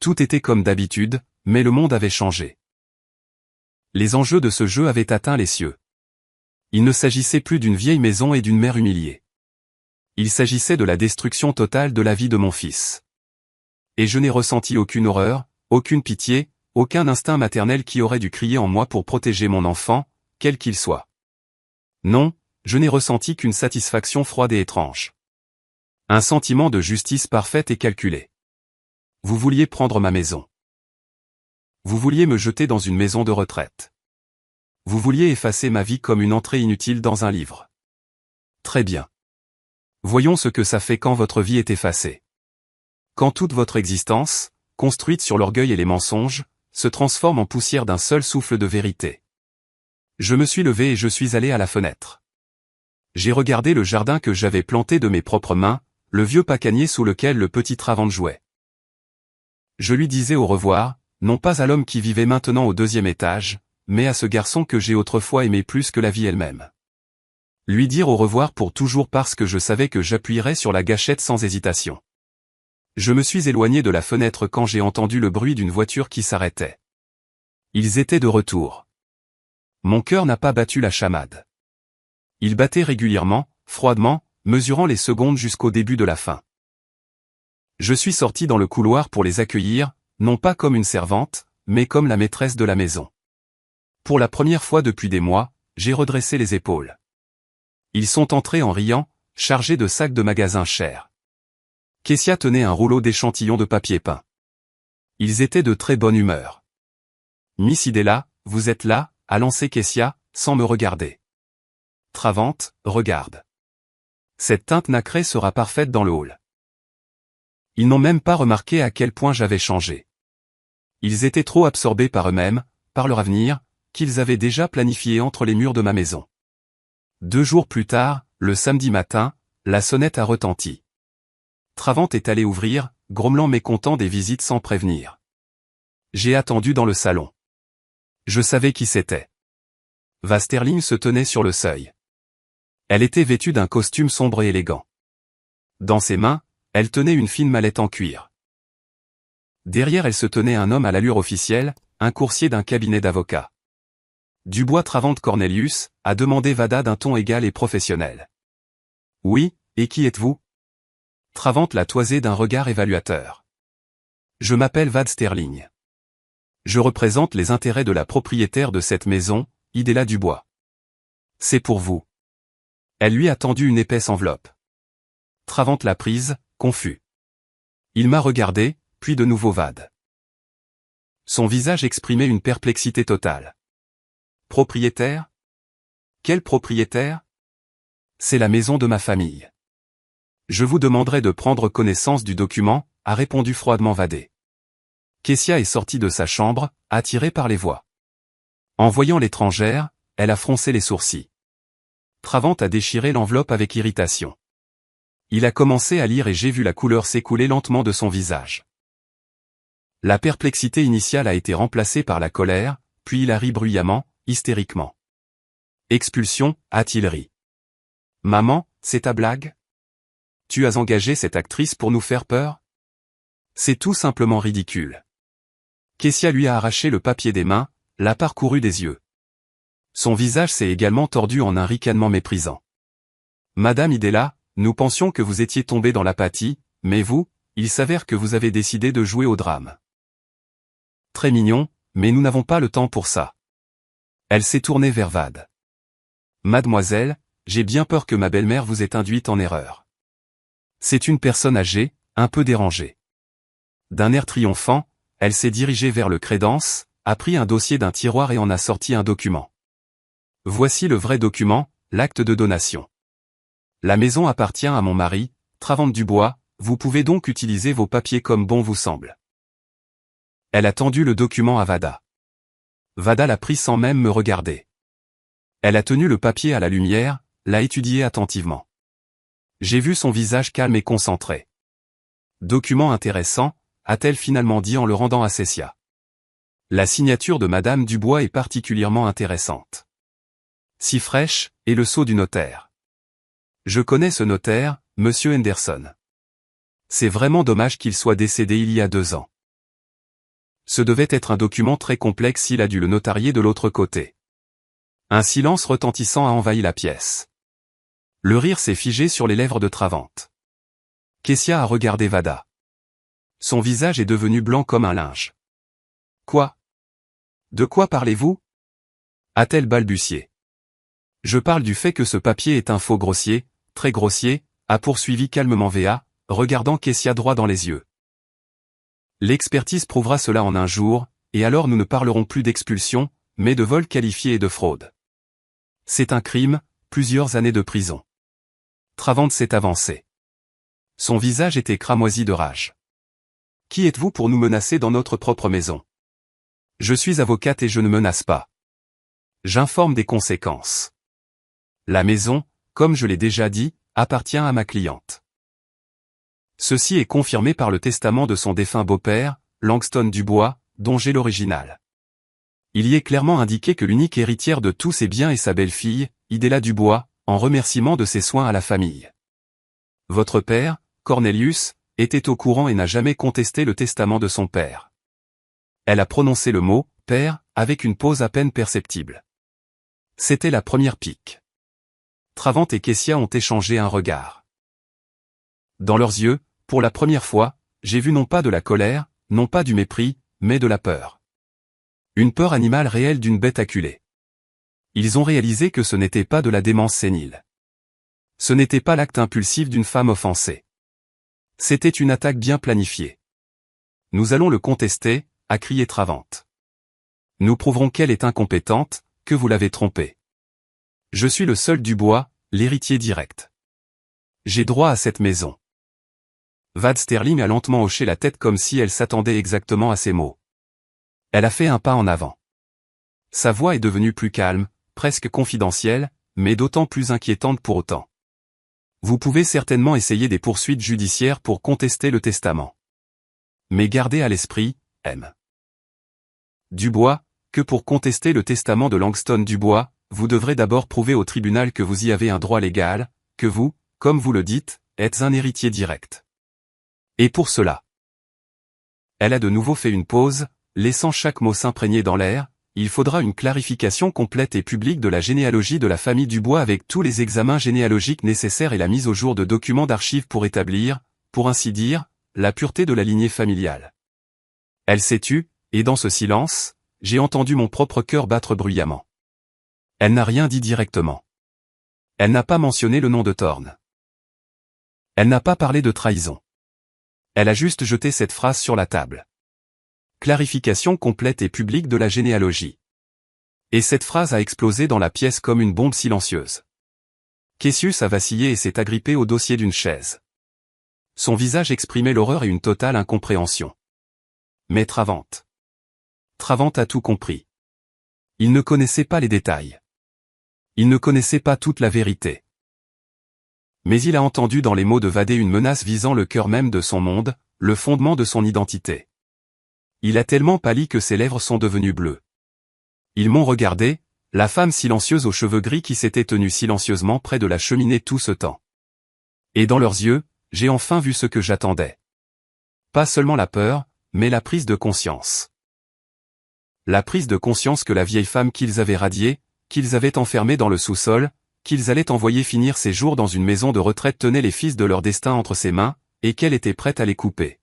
Tout était comme d'habitude, mais le monde avait changé. Les enjeux de ce jeu avaient atteint les cieux. Il ne s'agissait plus d'une vieille maison et d'une mère humiliée. Il s'agissait de la destruction totale de la vie de mon fils. Et je n'ai ressenti aucune horreur, aucune pitié, aucun instinct maternel qui aurait dû crier en moi pour protéger mon enfant, quel qu'il soit. Non, je n'ai ressenti qu'une satisfaction froide et étrange. Un sentiment de justice parfaite et calculée. Vous vouliez prendre ma maison. Vous vouliez me jeter dans une maison de retraite. Vous vouliez effacer ma vie comme une entrée inutile dans un livre. Très bien. Voyons ce que ça fait quand votre vie est effacée. Quand toute votre existence, construite sur l'orgueil et les mensonges, se transforme en poussière d'un seul souffle de vérité. Je me suis levé et je suis allé à la fenêtre. J'ai regardé le jardin que j'avais planté de mes propres mains, le vieux pacanier sous lequel le petit Travand jouait. Je lui disais au revoir, non pas à l'homme qui vivait maintenant au 2e étage, mais à ce garçon que j'ai autrefois aimé plus que la vie elle-même. Lui dire au revoir pour toujours parce que je savais que j'appuierais sur la gâchette sans hésitation. Je me suis éloigné de la fenêtre quand j'ai entendu le bruit d'une voiture qui s'arrêtait. Ils étaient de retour. Mon cœur n'a pas battu la chamade. Il battait régulièrement, froidement, mesurant les secondes jusqu'au début de la fin. Je suis sorti dans le couloir pour les accueillir, non pas comme une servante, mais comme la maîtresse de la maison. Pour la première fois depuis des mois, j'ai redressé les épaules. Ils sont entrés en riant, chargés de sacs de magasin chers. Kessia tenait un rouleau d'échantillons de papier peint. Ils étaient de très bonne humeur. Miss Idella, vous êtes là, a lancé Kessia, sans me regarder. Travand, regarde. Cette teinte nacrée sera parfaite dans le hall. Ils n'ont même pas remarqué à quel point j'avais changé. Ils étaient trop absorbés par eux-mêmes, par leur avenir, qu'ils avaient déjà planifié entre les murs de ma maison. 2 jours plus tard, le samedi matin, la sonnette a retenti. Travant est allé ouvrir, grommelant mécontent des visites sans prévenir. J'ai attendu dans le salon. Je savais qui c'était. Va Sterling se tenait sur le seuil. Elle était vêtue d'un costume sombre et élégant. Dans ses mains, elle tenait une fine mallette en cuir. Derrière elle se tenait un homme à l'allure officielle, un coursier d'un cabinet d'avocats. Dubois Travant Cornelius, a demandé Vada d'un ton égal et professionnel. Oui, et qui êtes-vous? Travant l'a toisé d'un regard évaluateur. Je m'appelle Vad Sterling. Je représente les intérêts de la propriétaire de cette maison, Idella Dubois. C'est pour vous. Elle lui a tendu une épaisse enveloppe. Travant l'a prise, confus. Il m'a regardé, puis de nouveau Vad. Son visage exprimait une perplexité totale. Propriétaire? Quel propriétaire? C'est la maison de ma famille. Je vous demanderai de prendre connaissance du document, a répondu froidement Vadé. Kessia est sortie de sa chambre, attirée par les voix. En voyant l'étrangère, elle a froncé les sourcils. Travant a déchiré l'enveloppe avec irritation. Il a commencé à lire et j'ai vu la couleur s'écouler lentement de son visage. La perplexité initiale a été remplacée par la colère, puis il a ri bruyamment, hystériquement. Expulsion, a-t-il ri. Maman, c'est ta blague? Tu as engagé cette actrice pour nous faire peur? C'est tout simplement ridicule. Kessia lui a arraché le papier des mains, l'a parcouru des yeux. Son visage s'est également tordu en un ricanement méprisant. Madame Idella, nous pensions que vous étiez tombée dans l'apathie, mais vous, il s'avère que vous avez décidé de jouer au drame. Très mignon, mais nous n'avons pas le temps pour ça. Elle s'est tournée vers Vad. Mademoiselle, j'ai bien peur que ma belle-mère vous ait induite en erreur. C'est une personne âgée, un peu dérangée. D'un air triomphant, elle s'est dirigée vers le crédence, a pris un dossier d'un tiroir et en a sorti un document. Voici le vrai document, l'acte de donation. La maison appartient à mon mari, Travant Dubois, vous pouvez donc utiliser vos papiers comme bon vous semble. Elle a tendu le document à Vada. Vada l'a pris sans même me regarder. Elle a tenu le papier à la lumière, l'a étudié attentivement. J'ai vu son visage calme et concentré. Document intéressant, a-t-elle finalement dit en le rendant à Kessia. La signature de Madame Dubois est particulièrement intéressante. Si fraîche, et le sceau du notaire. Je connais ce notaire, Monsieur Henderson. C'est vraiment dommage qu'il soit décédé il y a 2 ans. Ce devait être un document très complexe s'il a dû le notarier de l'autre côté. Un silence retentissant a envahi la pièce. Le rire s'est figé sur les lèvres de Travant. Kessia a regardé Vada. Son visage est devenu blanc comme un linge. Quoi? De quoi parlez-vous? A-t-elle balbutié. Je parle du fait que ce papier est un faux grossier, très grossier, a poursuivi calmement Va, regardant Kessia droit dans les yeux. L'expertise prouvera cela en un jour, et alors nous ne parlerons plus d'expulsion, mais de vol qualifié et de fraude. C'est un crime, plusieurs années de prison. Travant s'est avancé. Son visage était cramoisi de rage. Qui êtes-vous pour nous menacer dans notre propre maison? Je suis avocate et je ne menace pas. J'informe des conséquences. La maison, comme je l'ai déjà dit, appartient à ma cliente. Ceci est confirmé par le testament de son défunt beau-père, Langston Dubois, dont j'ai l'original. Il y est clairement indiqué que l'unique héritière de tous ses biens est sa belle-fille, Idella Dubois, en remerciement de ses soins à la famille. Votre père, Cornelius, était au courant et n'a jamais contesté le testament de son père. Elle a prononcé le mot « père » avec une pause à peine perceptible. C'était la première pique. Travant et Kessia ont échangé un regard. Dans leurs yeux, pour la première fois, j'ai vu non pas de la colère, non pas du mépris, mais de la peur. Une peur animale réelle d'une bête acculée. Ils ont réalisé que ce n'était pas de la démence sénile. Ce n'était pas l'acte impulsif d'une femme offensée. C'était une attaque bien planifiée. Nous allons le contester, a crié Travant. Nous prouverons qu'elle est incompétente, que vous l'avez trompée. Je suis le seul Dubois, l'héritier direct. J'ai droit à cette maison. Vad Sterling a lentement hoché la tête comme si elle s'attendait exactement à ces mots. Elle a fait un pas en avant. Sa voix est devenue plus calme, presque confidentielle, mais d'autant plus inquiétante pour autant. Vous pouvez certainement essayer des poursuites judiciaires pour contester le testament. Mais gardez à l'esprit, M. Dubois, que pour contester le testament de Langston Dubois, vous devrez d'abord prouver au tribunal que vous y avez un droit légal, que vous, comme vous le dites, êtes un héritier direct. Et pour cela. Elle a de nouveau fait une pause, laissant chaque mot s'imprégner dans l'air. Il faudra une clarification complète et publique de la généalogie de la famille Dubois avec tous les examens généalogiques nécessaires et la mise au jour de documents d'archives pour établir, pour ainsi dire, la pureté de la lignée familiale. Elle s'est tue, et dans ce silence, j'ai entendu mon propre cœur battre bruyamment. Elle n'a rien dit directement. Elle n'a pas mentionné le nom de Thorne. Elle n'a pas parlé de trahison. Elle a juste jeté cette phrase sur la table. Clarification complète et publique de la généalogie. Et cette phrase a explosé dans la pièce comme une bombe silencieuse. Cassius a vacillé et s'est agrippé au dossier d'une chaise. Son visage exprimait l'horreur et une totale incompréhension. Mais Travant a tout compris. Il ne connaissait pas les détails. Il ne connaissait pas toute la vérité. Mais il a entendu dans les mots de Vadé une menace visant le cœur même de son monde, le fondement de son identité. Il a tellement pâli que ses lèvres sont devenues bleues. Ils m'ont regardé, la femme silencieuse aux cheveux gris qui s'était tenue silencieusement près de la cheminée tout ce temps. Et dans leurs yeux, j'ai enfin vu ce que j'attendais. Pas seulement la peur, mais la prise de conscience. La prise de conscience que la vieille femme qu'ils avaient radiée, qu'ils avaient enfermée dans le sous-sol, qu'ils allaient envoyer finir ses jours dans une maison de retraite tenait les fils de leur destin entre ses mains, et qu'elle était prête à les couper.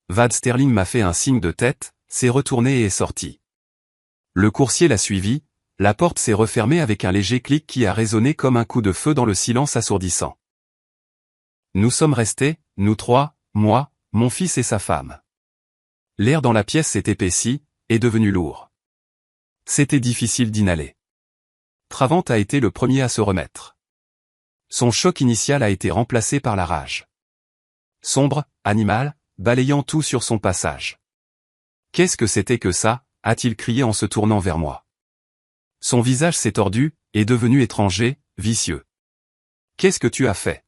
Vad Sterling m'a fait un signe de tête, s'est retourné et est sorti. Le coursier l'a suivi, la porte s'est refermée avec un léger clic qui a résonné comme un coup de feu dans le silence assourdissant. Nous sommes restés, nous trois, moi, mon fils et sa femme. L'air dans la pièce s'est épaissi, est devenu lourd. C'était difficile d'inhaler. Travant a été le premier à se remettre. Son choc initial a été remplacé par la rage. Sombre, animal, balayant tout sur son passage. Qu'est-ce que c'était que ça, a-t-il crié en se tournant vers moi. Son visage s'est tordu, est devenu étranger, vicieux. Qu'est-ce que tu as fait?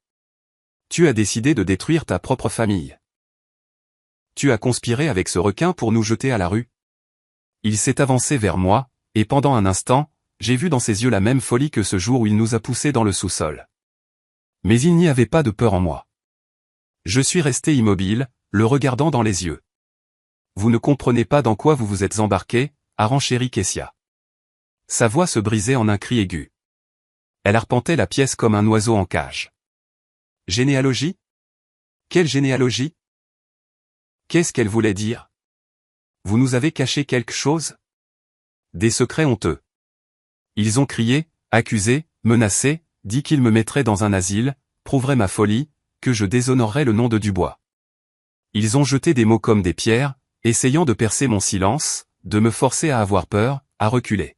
Tu as décidé de détruire ta propre famille. Tu as conspiré avec ce requin pour nous jeter à la rue. Il s'est avancé vers moi, et pendant un instant, j'ai vu dans ses yeux la même folie que ce jour où il nous a poussés dans le sous-sol. Mais il n'y avait pas de peur en moi. Je suis resté immobile, le regardant dans les yeux. Vous ne comprenez pas dans quoi vous vous êtes embarqué, a renchéri Kessia. Sa voix se brisait en un cri aigu. Elle arpentait la pièce comme un oiseau en cage. Généalogie? Quelle généalogie? Qu'est-ce qu'elle voulait dire? Vous nous avez caché quelque chose? Des secrets honteux. Ils ont crié, accusé, menacé, dit qu'ils me mettraient dans un asile, prouveraient ma folie, que je déshonorerais le nom de Dubois. Ils ont jeté des mots comme des pierres, essayant de percer mon silence, de me forcer à avoir peur, à reculer.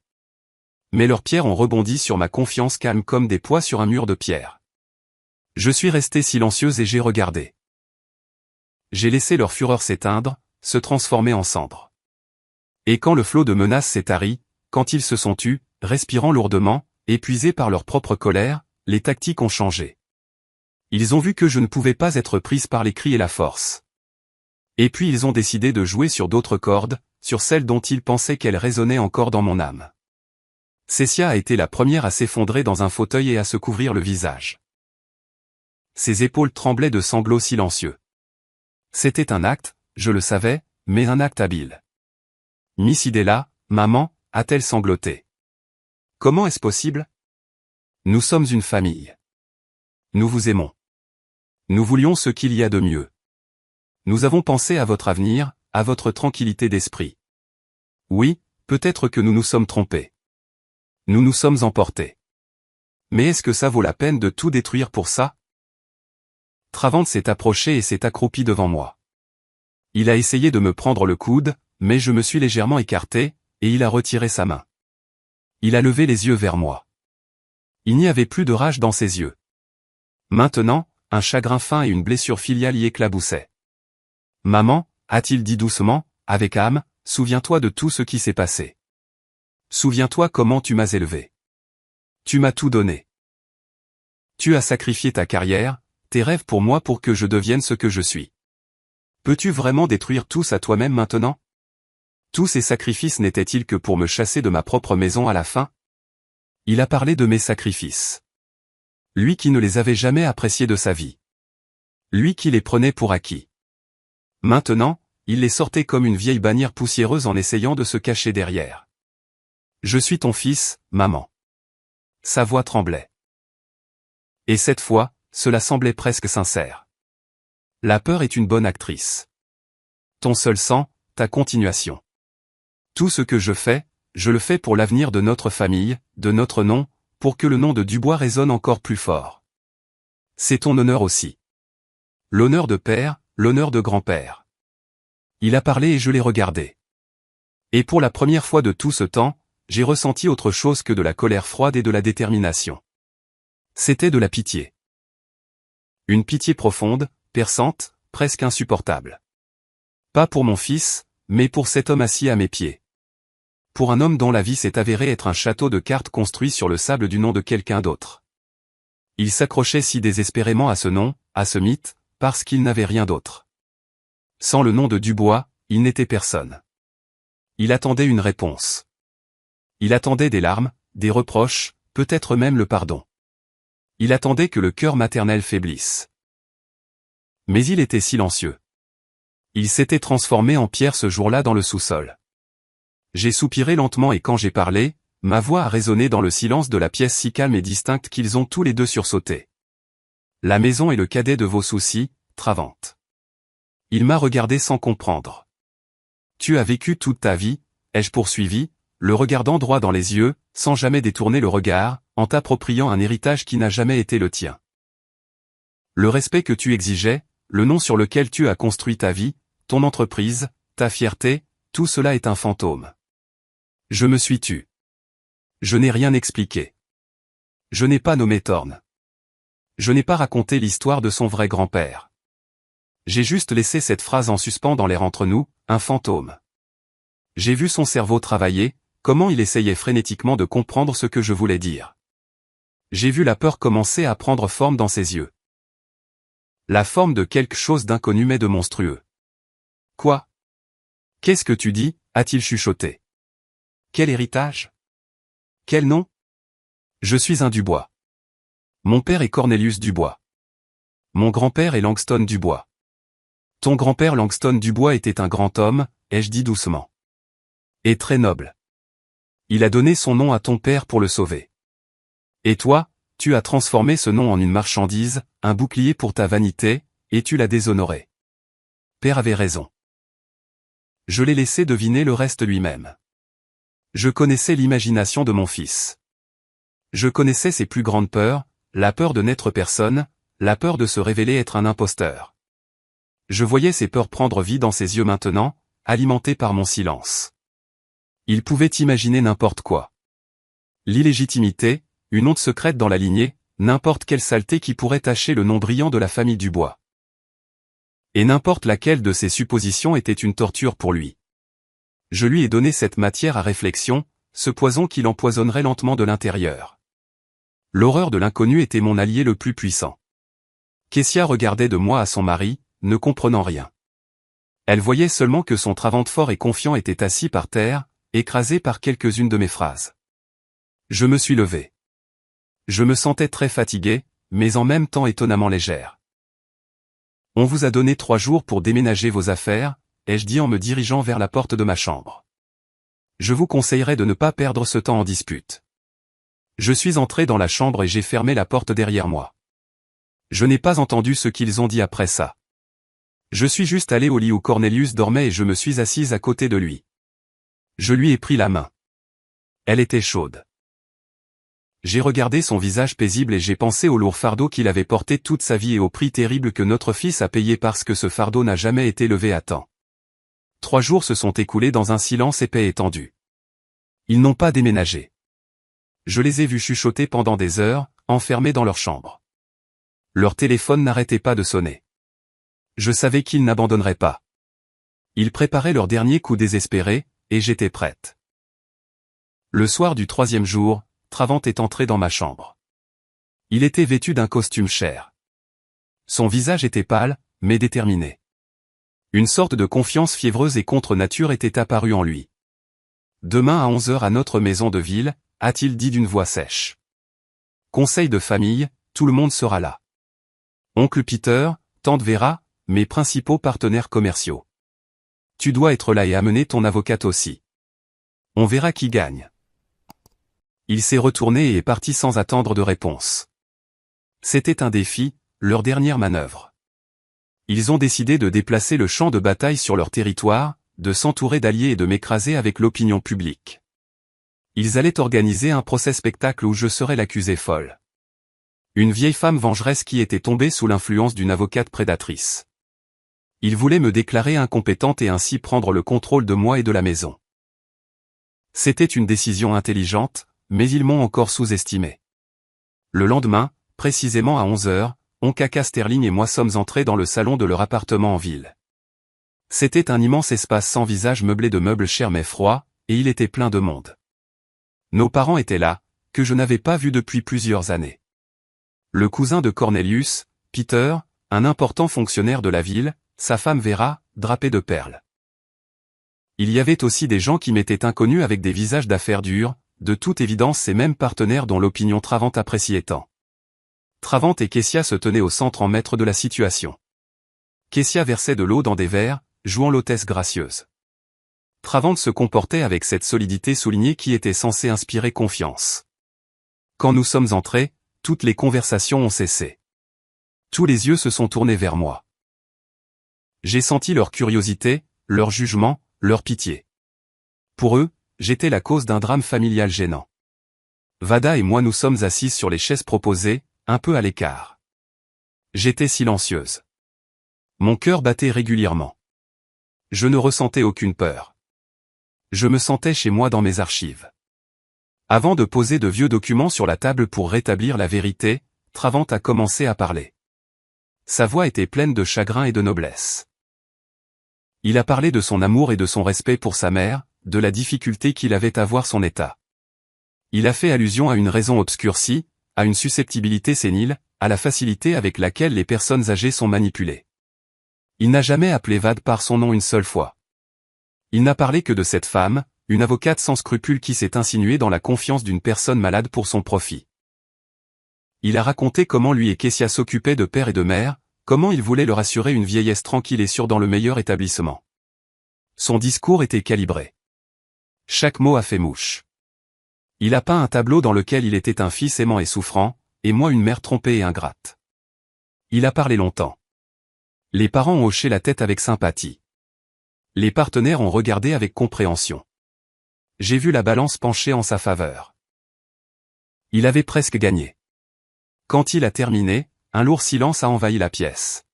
Mais leurs pierres ont rebondi sur ma confiance calme comme des poids sur un mur de pierre. Je suis resté silencieuse et j'ai regardé. J'ai laissé leur fureur s'éteindre, se transformer en cendres. Et quand le flot de menaces s'est tari, quand ils se sont tus, respirant lourdement, épuisés par leur propre colère, les tactiques ont changé. Ils ont vu que je ne pouvais pas être prise par les cris et la force. Et puis ils ont décidé de jouer sur d'autres cordes, sur celles dont ils pensaient qu'elles résonnaient encore dans mon âme. Cessia a été la première à s'effondrer dans un fauteuil et à se couvrir le visage. Ses épaules tremblaient de sanglots silencieux. C'était un acte, je le savais, mais un acte habile. Miss Idella, maman, a-t-elle sangloté. Comment est-ce possible? Nous sommes une famille. Nous vous aimons. Nous voulions ce qu'il y a de mieux. Nous avons pensé à votre avenir, à votre tranquillité d'esprit. Oui, peut-être que nous nous sommes trompés. Nous nous sommes emportés. Mais est-ce que ça vaut la peine de tout détruire pour ça? Travant s'est approché et s'est accroupi devant moi. Il a essayé de me prendre le coude, mais je me suis légèrement écarté, et il a retiré sa main. Il a levé les yeux vers moi. Il n'y avait plus de rage dans ses yeux. Maintenant, un chagrin fin et une blessure filiale y éclaboussaient. Maman, a-t-il dit doucement, avec âme, souviens-toi de tout ce qui s'est passé. Souviens-toi comment tu m'as élevé. Tu m'as tout donné. Tu as sacrifié ta carrière, tes rêves pour moi pour que je devienne ce que je suis. Peux-tu vraiment détruire tous à toi-même maintenant? Tous ces sacrifices n'étaient-ils que pour me chasser de ma propre maison à la fin? Il a parlé de mes sacrifices. Lui qui ne les avait jamais appréciés de sa vie. Lui qui les prenait pour acquis. Maintenant, il les sortait comme une vieille bannière poussiéreuse en essayant de se cacher derrière. Je suis ton fils, maman. Sa voix tremblait. Et cette fois, cela semblait presque sincère. La peur est une bonne actrice. Ton seul sang, ta continuation. Tout ce que je le fais pour l'avenir de notre famille, de notre nom, pour que le nom de Dubois résonne encore plus fort. C'est ton honneur aussi. L'honneur de père, l'honneur de grand-père. Il a parlé et je l'ai regardé. Et pour la première fois de tout ce temps, j'ai ressenti autre chose que de la colère froide et de la détermination. C'était de la pitié. Une pitié profonde, perçante, presque insupportable. Pas pour mon fils, mais pour cet homme assis à mes pieds. Pour un homme dont la vie s'est avérée être un château de cartes construit sur le sable du nom de quelqu'un d'autre. Il s'accrochait si désespérément à ce nom, à ce mythe, parce qu'il n'avait rien d'autre. Sans le nom de Dubois, il n'était personne. Il attendait une réponse. Il attendait des larmes, des reproches, peut-être même le pardon. Il attendait que le cœur maternel faiblisse. Mais il était silencieux. Il s'était transformé en pierre ce jour-là dans le sous-sol. J'ai soupiré lentement et quand j'ai parlé, ma voix a résonné dans le silence de la pièce si calme et distincte qu'ils ont tous les deux sursauté. La maison est le cadet de vos soucis, Travante. Il m'a regardé sans comprendre. Tu as vécu toute ta vie, ai-je poursuivi, le regardant droit dans les yeux, sans jamais détourner le regard, en t'appropriant un héritage qui n'a jamais été le tien. Le respect que tu exigeais, le nom sur lequel tu as construit ta vie, ton entreprise, ta fierté, tout cela est un fantôme. Je me suis tu. Je n'ai rien expliqué. Je n'ai pas nommé Thorne. Je n'ai pas raconté l'histoire de son vrai grand-père. J'ai juste laissé cette phrase en suspens dans l'air entre nous, un fantôme. J'ai vu son cerveau travailler, comment il essayait frénétiquement de comprendre ce que je voulais dire. J'ai vu la peur commencer à prendre forme dans ses yeux. La forme de quelque chose d'inconnu mais de monstrueux. Quoi? Qu'est-ce que tu dis, a-t-il chuchoté. Quel héritage? Quel nom? Je suis un Dubois. Mon père est Cornelius Dubois. Mon grand-père est Langston Dubois. Ton grand-père Langston Dubois était un grand homme, ai-je dit doucement. Et très noble. Il a donné son nom à ton père pour le sauver. Et toi, tu as transformé ce nom en une marchandise, un bouclier pour ta vanité, et tu l'as déshonoré. Père avait raison. Je l'ai laissé deviner le reste lui-même. Je connaissais l'imagination de mon fils. Je connaissais ses plus grandes peurs, la peur de n'être personne, la peur de se révéler être un imposteur. Je voyais ces peurs prendre vie dans ses yeux maintenant, alimentées par mon silence. Il pouvait imaginer n'importe quoi. L'illégitimité, une honte secrète dans la lignée, n'importe quelle saleté qui pourrait tacher le nom brillant de la famille Dubois. Et n'importe laquelle de ces suppositions était une torture pour lui. Je lui ai donné cette matière à réflexion, ce poison qui l'empoisonnerait lentement de l'intérieur. L'horreur de l'inconnu était mon allié le plus puissant. Kessia regardait de moi à son mari, ne comprenant rien. Elle voyait seulement que son Travante fort et confiant était assis par terre, écrasé par quelques-unes de mes phrases. Je me suis levé. Je me sentais très fatigué, mais en même temps étonnamment légère. On vous a donné 3 jours pour déménager vos affaires, ai-je dit en me dirigeant vers la porte de ma chambre. Je vous conseillerais de ne pas perdre ce temps en dispute. Je suis entré dans la chambre et j'ai fermé la porte derrière moi. Je n'ai pas entendu ce qu'ils ont dit après ça. Je suis juste allé au lit où Cornelius dormait et je me suis assise à côté de lui. Je lui ai pris la main. Elle était chaude. J'ai regardé son visage paisible et j'ai pensé au lourd fardeau qu'il avait porté toute sa vie et au prix terrible que notre fils a payé parce que ce fardeau n'a jamais été levé à temps. 3 jours se sont écoulés dans un silence épais et tendu. Ils n'ont pas déménagé. Je les ai vus chuchoter pendant des heures, enfermés dans leur chambre. Leur téléphone n'arrêtait pas de sonner. Je savais qu'ils n'abandonneraient pas. Ils préparaient leur dernier coup désespéré, et j'étais prête. Le soir du 3e jour, Travant est entré dans ma chambre. Il était vêtu d'un costume cher. Son visage était pâle, mais déterminé. Une sorte de confiance fiévreuse et contre nature était apparue en lui. « Demain à 11h à notre maison de ville », a-t-il dit d'une voix sèche. « Conseil de famille, tout le monde sera là. Oncle Peter, tante Vera, mes principaux partenaires commerciaux. Tu dois être là et amener ton avocate aussi. On verra qui gagne. » Il s'est retourné et est parti sans attendre de réponse. C'était un défi, leur dernière manœuvre. Ils ont décidé de déplacer le champ de bataille sur leur territoire, de s'entourer d'alliés et de m'écraser avec l'opinion publique. Ils allaient organiser un procès-spectacle où je serais l'accusée folle. Une vieille femme vengeresse qui était tombée sous l'influence d'une avocate prédatrice. Ils voulaient me déclarer incompétente et ainsi prendre le contrôle de moi et de la maison. C'était une décision intelligente, mais ils m'ont encore sous-estimé. Le lendemain, précisément à 11h, Onkaka Sterling et moi sommes entrés dans le salon de leur appartement en ville. C'était un immense espace sans visage meublé de meubles chers mais froids, et il était plein de monde. Nos parents étaient là, que je n'avais pas vus depuis plusieurs années. Le cousin de Cornelius, Peter, un important fonctionnaire de la ville, sa femme Vera, drapée de perles. Il y avait aussi des gens qui m'étaient inconnus avec des visages d'affaires dures, de toute évidence ces mêmes partenaires dont l'opinion Travant appréciait tant. Travant et Kessia se tenaient au centre en maître de la situation. Kessia versait de l'eau dans des verres, jouant l'hôtesse gracieuse. Travant se comportait avec cette solidité soulignée qui était censée inspirer confiance. Quand nous sommes entrés, toutes les conversations ont cessé. Tous les yeux se sont tournés vers moi. J'ai senti leur curiosité, leur jugement, leur pitié. Pour eux, j'étais la cause d'un drame familial gênant. Vada et moi nous sommes assises sur les chaises proposées, un peu à l'écart. J'étais silencieuse. Mon cœur battait régulièrement. Je ne ressentais aucune peur. Je me sentais chez moi dans mes archives. Avant de poser de vieux documents sur la table pour rétablir la vérité, Travant a commencé à parler. Sa voix était pleine de chagrin et de noblesse. Il a parlé de son amour et de son respect pour sa mère, de la difficulté qu'il avait à voir son état. Il a fait allusion à une raison obscurcie, à une susceptibilité sénile, à la facilité avec laquelle les personnes âgées sont manipulées. Il n'a jamais appelé Vad par son nom une seule fois. Il n'a parlé que de cette femme, une avocate sans scrupules qui s'est insinuée dans la confiance d'une personne malade pour son profit. Il a raconté comment lui et Kessia s'occupaient de père et de mère, comment il voulait leur assurer une vieillesse tranquille et sûre dans le meilleur établissement. Son discours était calibré. Chaque mot a fait mouche. Il a peint un tableau dans lequel il était un fils aimant et souffrant, et moi une mère trompée et ingrate. Il a parlé longtemps. Les parents ont hoché la tête avec sympathie. Les partenaires ont regardé avec compréhension. J'ai vu la balance pencher en sa faveur. Il avait presque gagné. Quand il a terminé, un lourd silence a envahi la pièce.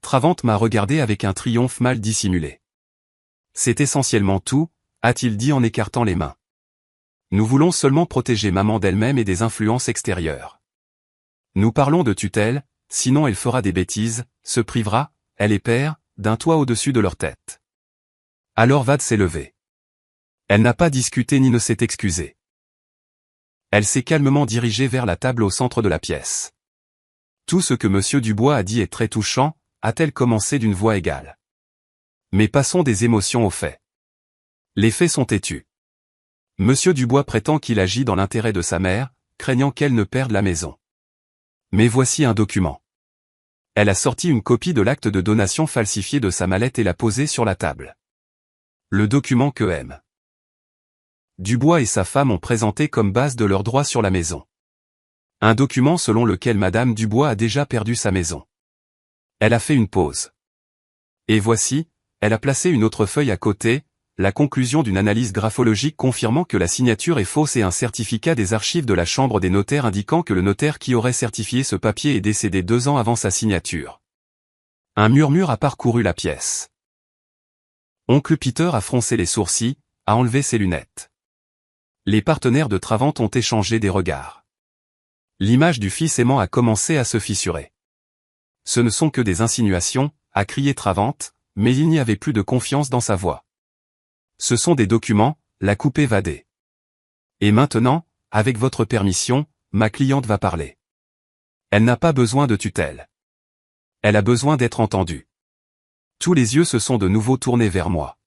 Travant m'a regardé avec un triomphe mal dissimulé. C'est essentiellement tout, a-t-il dit en écartant les mains. Nous voulons seulement protéger maman d'elle-même et des influences extérieures. Nous parlons de tutelle, sinon elle fera des bêtises, se privera, elle et père, d'un toit au-dessus de leur tête. Alors Vad s'est levée. Elle n'a pas discuté ni ne s'est excusée. Elle s'est calmement dirigée vers la table au centre de la pièce. Tout ce que Monsieur Dubois a dit est très touchant, a-t-elle commencé d'une voix égale. Mais passons des émotions aux faits. Les faits sont têtus. Monsieur Dubois prétend qu'il agit dans l'intérêt de sa mère, craignant qu'elle ne perde la maison. Mais voici un document. Elle a sorti une copie de l'acte de donation falsifié de sa mallette et l'a posé sur la table. Le document que M. Dubois et sa femme ont présenté comme base de leurs droits sur la maison. Un document selon lequel Madame Dubois a déjà perdu sa maison. Elle a fait une pause. Et voici, elle a placé une autre feuille à côté, la conclusion d'une analyse graphologique confirmant que la signature est fausse et un certificat des archives de la Chambre des notaires indiquant que le notaire qui aurait certifié ce papier est décédé 2 ans avant sa signature. Un murmure a parcouru la pièce. Oncle Peter a froncé les sourcils, a enlevé ses lunettes. Les partenaires de Travant ont échangé des regards. L'image du fils aimant a commencé à se fissurer. Ce ne sont que des insinuations, a crié Travante, mais il n'y avait plus de confiance dans sa voix. Ce sont des documents, la coupe évadée. Et maintenant, avec votre permission, ma cliente va parler. Elle n'a pas besoin de tutelle. Elle a besoin d'être entendue. Tous les yeux se sont de nouveau tournés vers moi.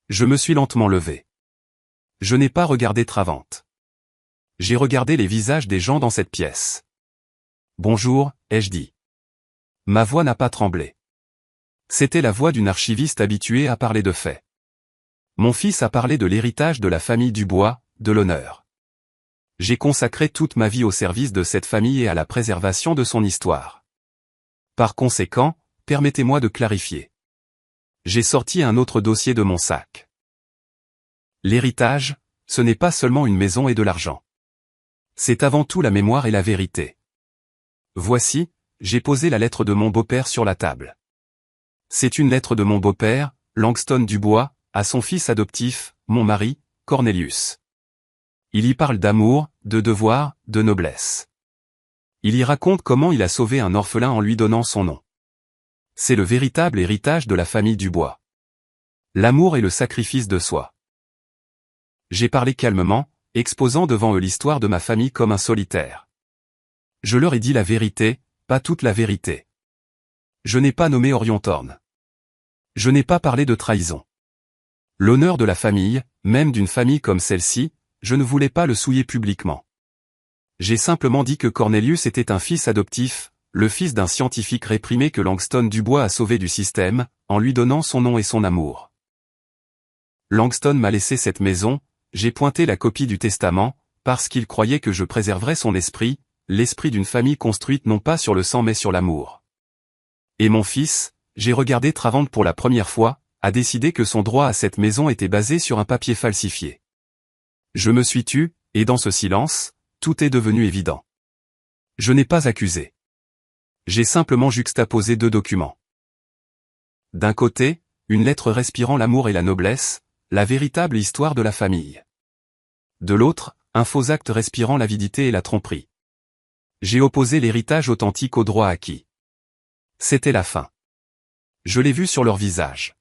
Je me suis lentement levé. Je n'ai pas regardé Travante. J'ai regardé les visages des gens dans cette pièce. Bonjour, ai-je dit. Ma voix n'a pas tremblé. C'était la voix d'une archiviste habituée à parler de faits. Mon fils a parlé de l'héritage de la famille Dubois, de l'honneur. J'ai consacré toute ma vie au service de cette famille et à la préservation de son histoire. Par conséquent, permettez-moi de clarifier. J'ai sorti un autre dossier de mon sac. L'héritage, ce n'est pas seulement une maison et de l'argent. C'est avant tout la mémoire et la vérité. Voici, j'ai posé la lettre de mon beau-père sur la table. C'est une lettre de mon beau-père, Langston Dubois, à son fils adoptif, mon mari, Cornelius. Il y parle d'amour, de devoir, de noblesse. Il y raconte comment il a sauvé un orphelin en lui donnant son nom. C'est le véritable héritage de la famille Dubois. L'amour et le sacrifice de soi. J'ai parlé calmement, exposant devant eux l'histoire de ma famille comme un solitaire. Je leur ai dit la vérité, pas toute la vérité. Je n'ai pas nommé Orion Thorne. Je n'ai pas parlé de trahison. L'honneur de la famille, même d'une famille comme celle-ci, je ne voulais pas le souiller publiquement. J'ai simplement dit que Cornelius était un fils adoptif, le fils d'un scientifique réprimé que Langston Dubois a sauvé du système, en lui donnant son nom et son amour. Langston m'a laissé cette maison, j'ai pointé la copie du testament, parce qu'il croyait que je préserverais son esprit, l'esprit d'une famille construite non pas sur le sang mais sur l'amour. Et mon fils, j'ai regardé Travante pour la première fois, a décidé que son droit à cette maison était basé sur un papier falsifié. Je me suis tu, et dans ce silence, tout est devenu évident. Je n'ai pas accusé. J'ai simplement juxtaposé deux documents. D'un côté, une lettre respirant l'amour et la noblesse, la véritable histoire de la famille. De l'autre, un faux acte respirant l'avidité et la tromperie. J'ai opposé l'héritage authentique au droit acquis. C'était la fin. Je l'ai vu sur leur visage.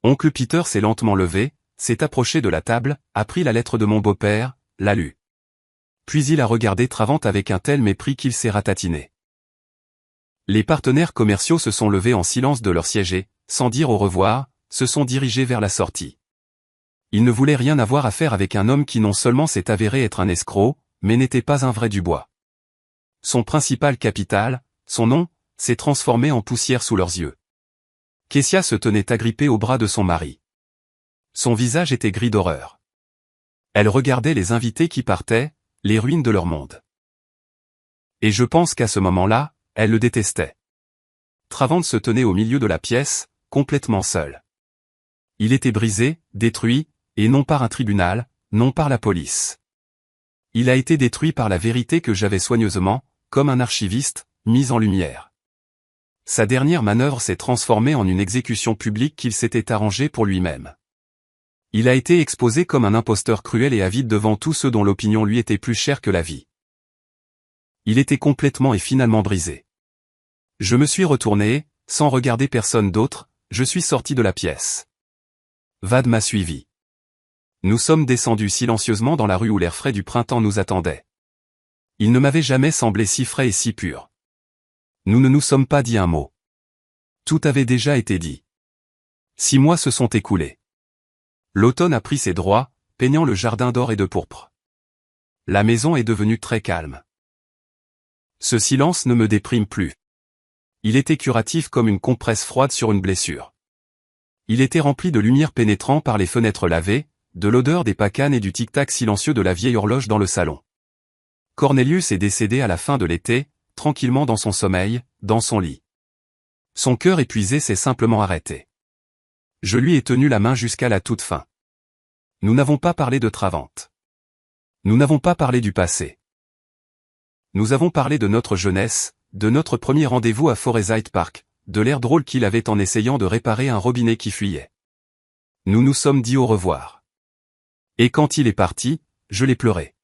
Oncle Peter s'est lentement levé, s'est approché de la table, a pris la lettre de mon beau-père, l'a lue. Puis il a regardé Travante avec un tel mépris qu'il s'est ratatiné. Les partenaires commerciaux se sont levés en silence de leur siège et, sans dire au revoir, se sont dirigés vers la sortie. Ils ne voulaient rien avoir à faire avec un homme qui non seulement s'est avéré être un escroc, mais n'était pas un vrai Dubois. Son principal capital, son nom, s'est transformé en poussière sous leurs yeux. Kessia se tenait agrippée au bras de son mari. Son visage était gris d'horreur. Elle regardait les invités qui partaient, les ruines de leur monde. Et je pense qu'à ce moment-là, elle le détestait. Travante se tenait au milieu de la pièce, complètement seul. Il était brisé, détruit, et non par un tribunal, non par la police. Il a été détruit par la vérité que j'avais soigneusement, comme un archiviste, mise en lumière. Sa dernière manœuvre s'est transformée en une exécution publique qu'il s'était arrangée pour lui-même. Il a été exposé comme un imposteur cruel et avide devant tous ceux dont l'opinion lui était plus chère que la vie. Il était complètement et finalement brisé. Je me suis retourné, sans regarder personne d'autre, je suis sorti de la pièce. Vad m'a suivi. Nous sommes descendus silencieusement dans la rue où l'air frais du printemps nous attendait. Il ne m'avait jamais semblé si frais et si pur. Nous ne nous sommes pas dit un mot. Tout avait déjà été dit. 6 mois se sont écoulés. L'automne a pris ses droits, peignant le jardin d'or et de pourpre. La maison est devenue très calme. Ce silence ne me déprime plus. Il était curatif comme une compresse froide sur une blessure. Il était rempli de lumière pénétrant par les fenêtres lavées, de l'odeur des pacanes et du tic-tac silencieux de la vieille horloge dans le salon. Cornelius est décédé à la fin de l'été, tranquillement dans son sommeil, dans son lit. Son cœur épuisé s'est simplement arrêté. Je lui ai tenu la main jusqu'à la toute fin. Nous n'avons pas parlé de Travante. Nous n'avons pas parlé du passé. Nous avons parlé de notre jeunesse, de notre premier rendez-vous à Forestside Park, de l'air drôle qu'il avait en essayant de réparer un robinet qui fuyait. Nous nous sommes dit au revoir. Et quand il est parti, je l'ai pleuré.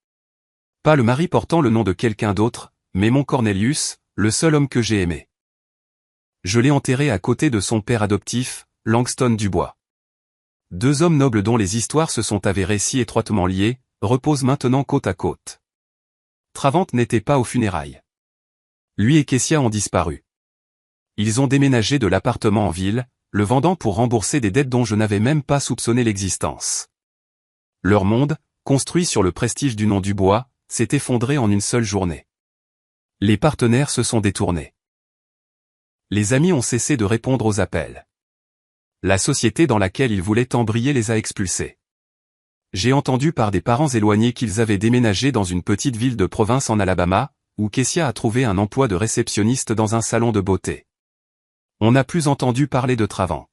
Pas le mari portant le nom de quelqu'un d'autre, mais mon Cornelius, le seul homme que j'ai aimé. Je l'ai enterré à côté de son père adoptif, Langston Dubois. Deux hommes nobles dont les histoires se sont avérées si étroitement liées, reposent maintenant côte à côte. Travant n'était pas aux funérailles. Lui et Kessia ont disparu. Ils ont déménagé de l'appartement en ville, le vendant pour rembourser des dettes dont je n'avais même pas soupçonné l'existence. Leur monde, construit sur le prestige du nom Dubois, s'est effondré en une seule journée. Les partenaires se sont détournés. Les amis ont cessé de répondre aux appels. La société dans laquelle ils voulaient embrayer les a expulsés. J'ai entendu par des parents éloignés qu'ils avaient déménagé dans une petite ville de province en Alabama, où Kessia a trouvé un emploi de réceptionniste dans un salon de beauté. On n'a plus entendu parler de Travant.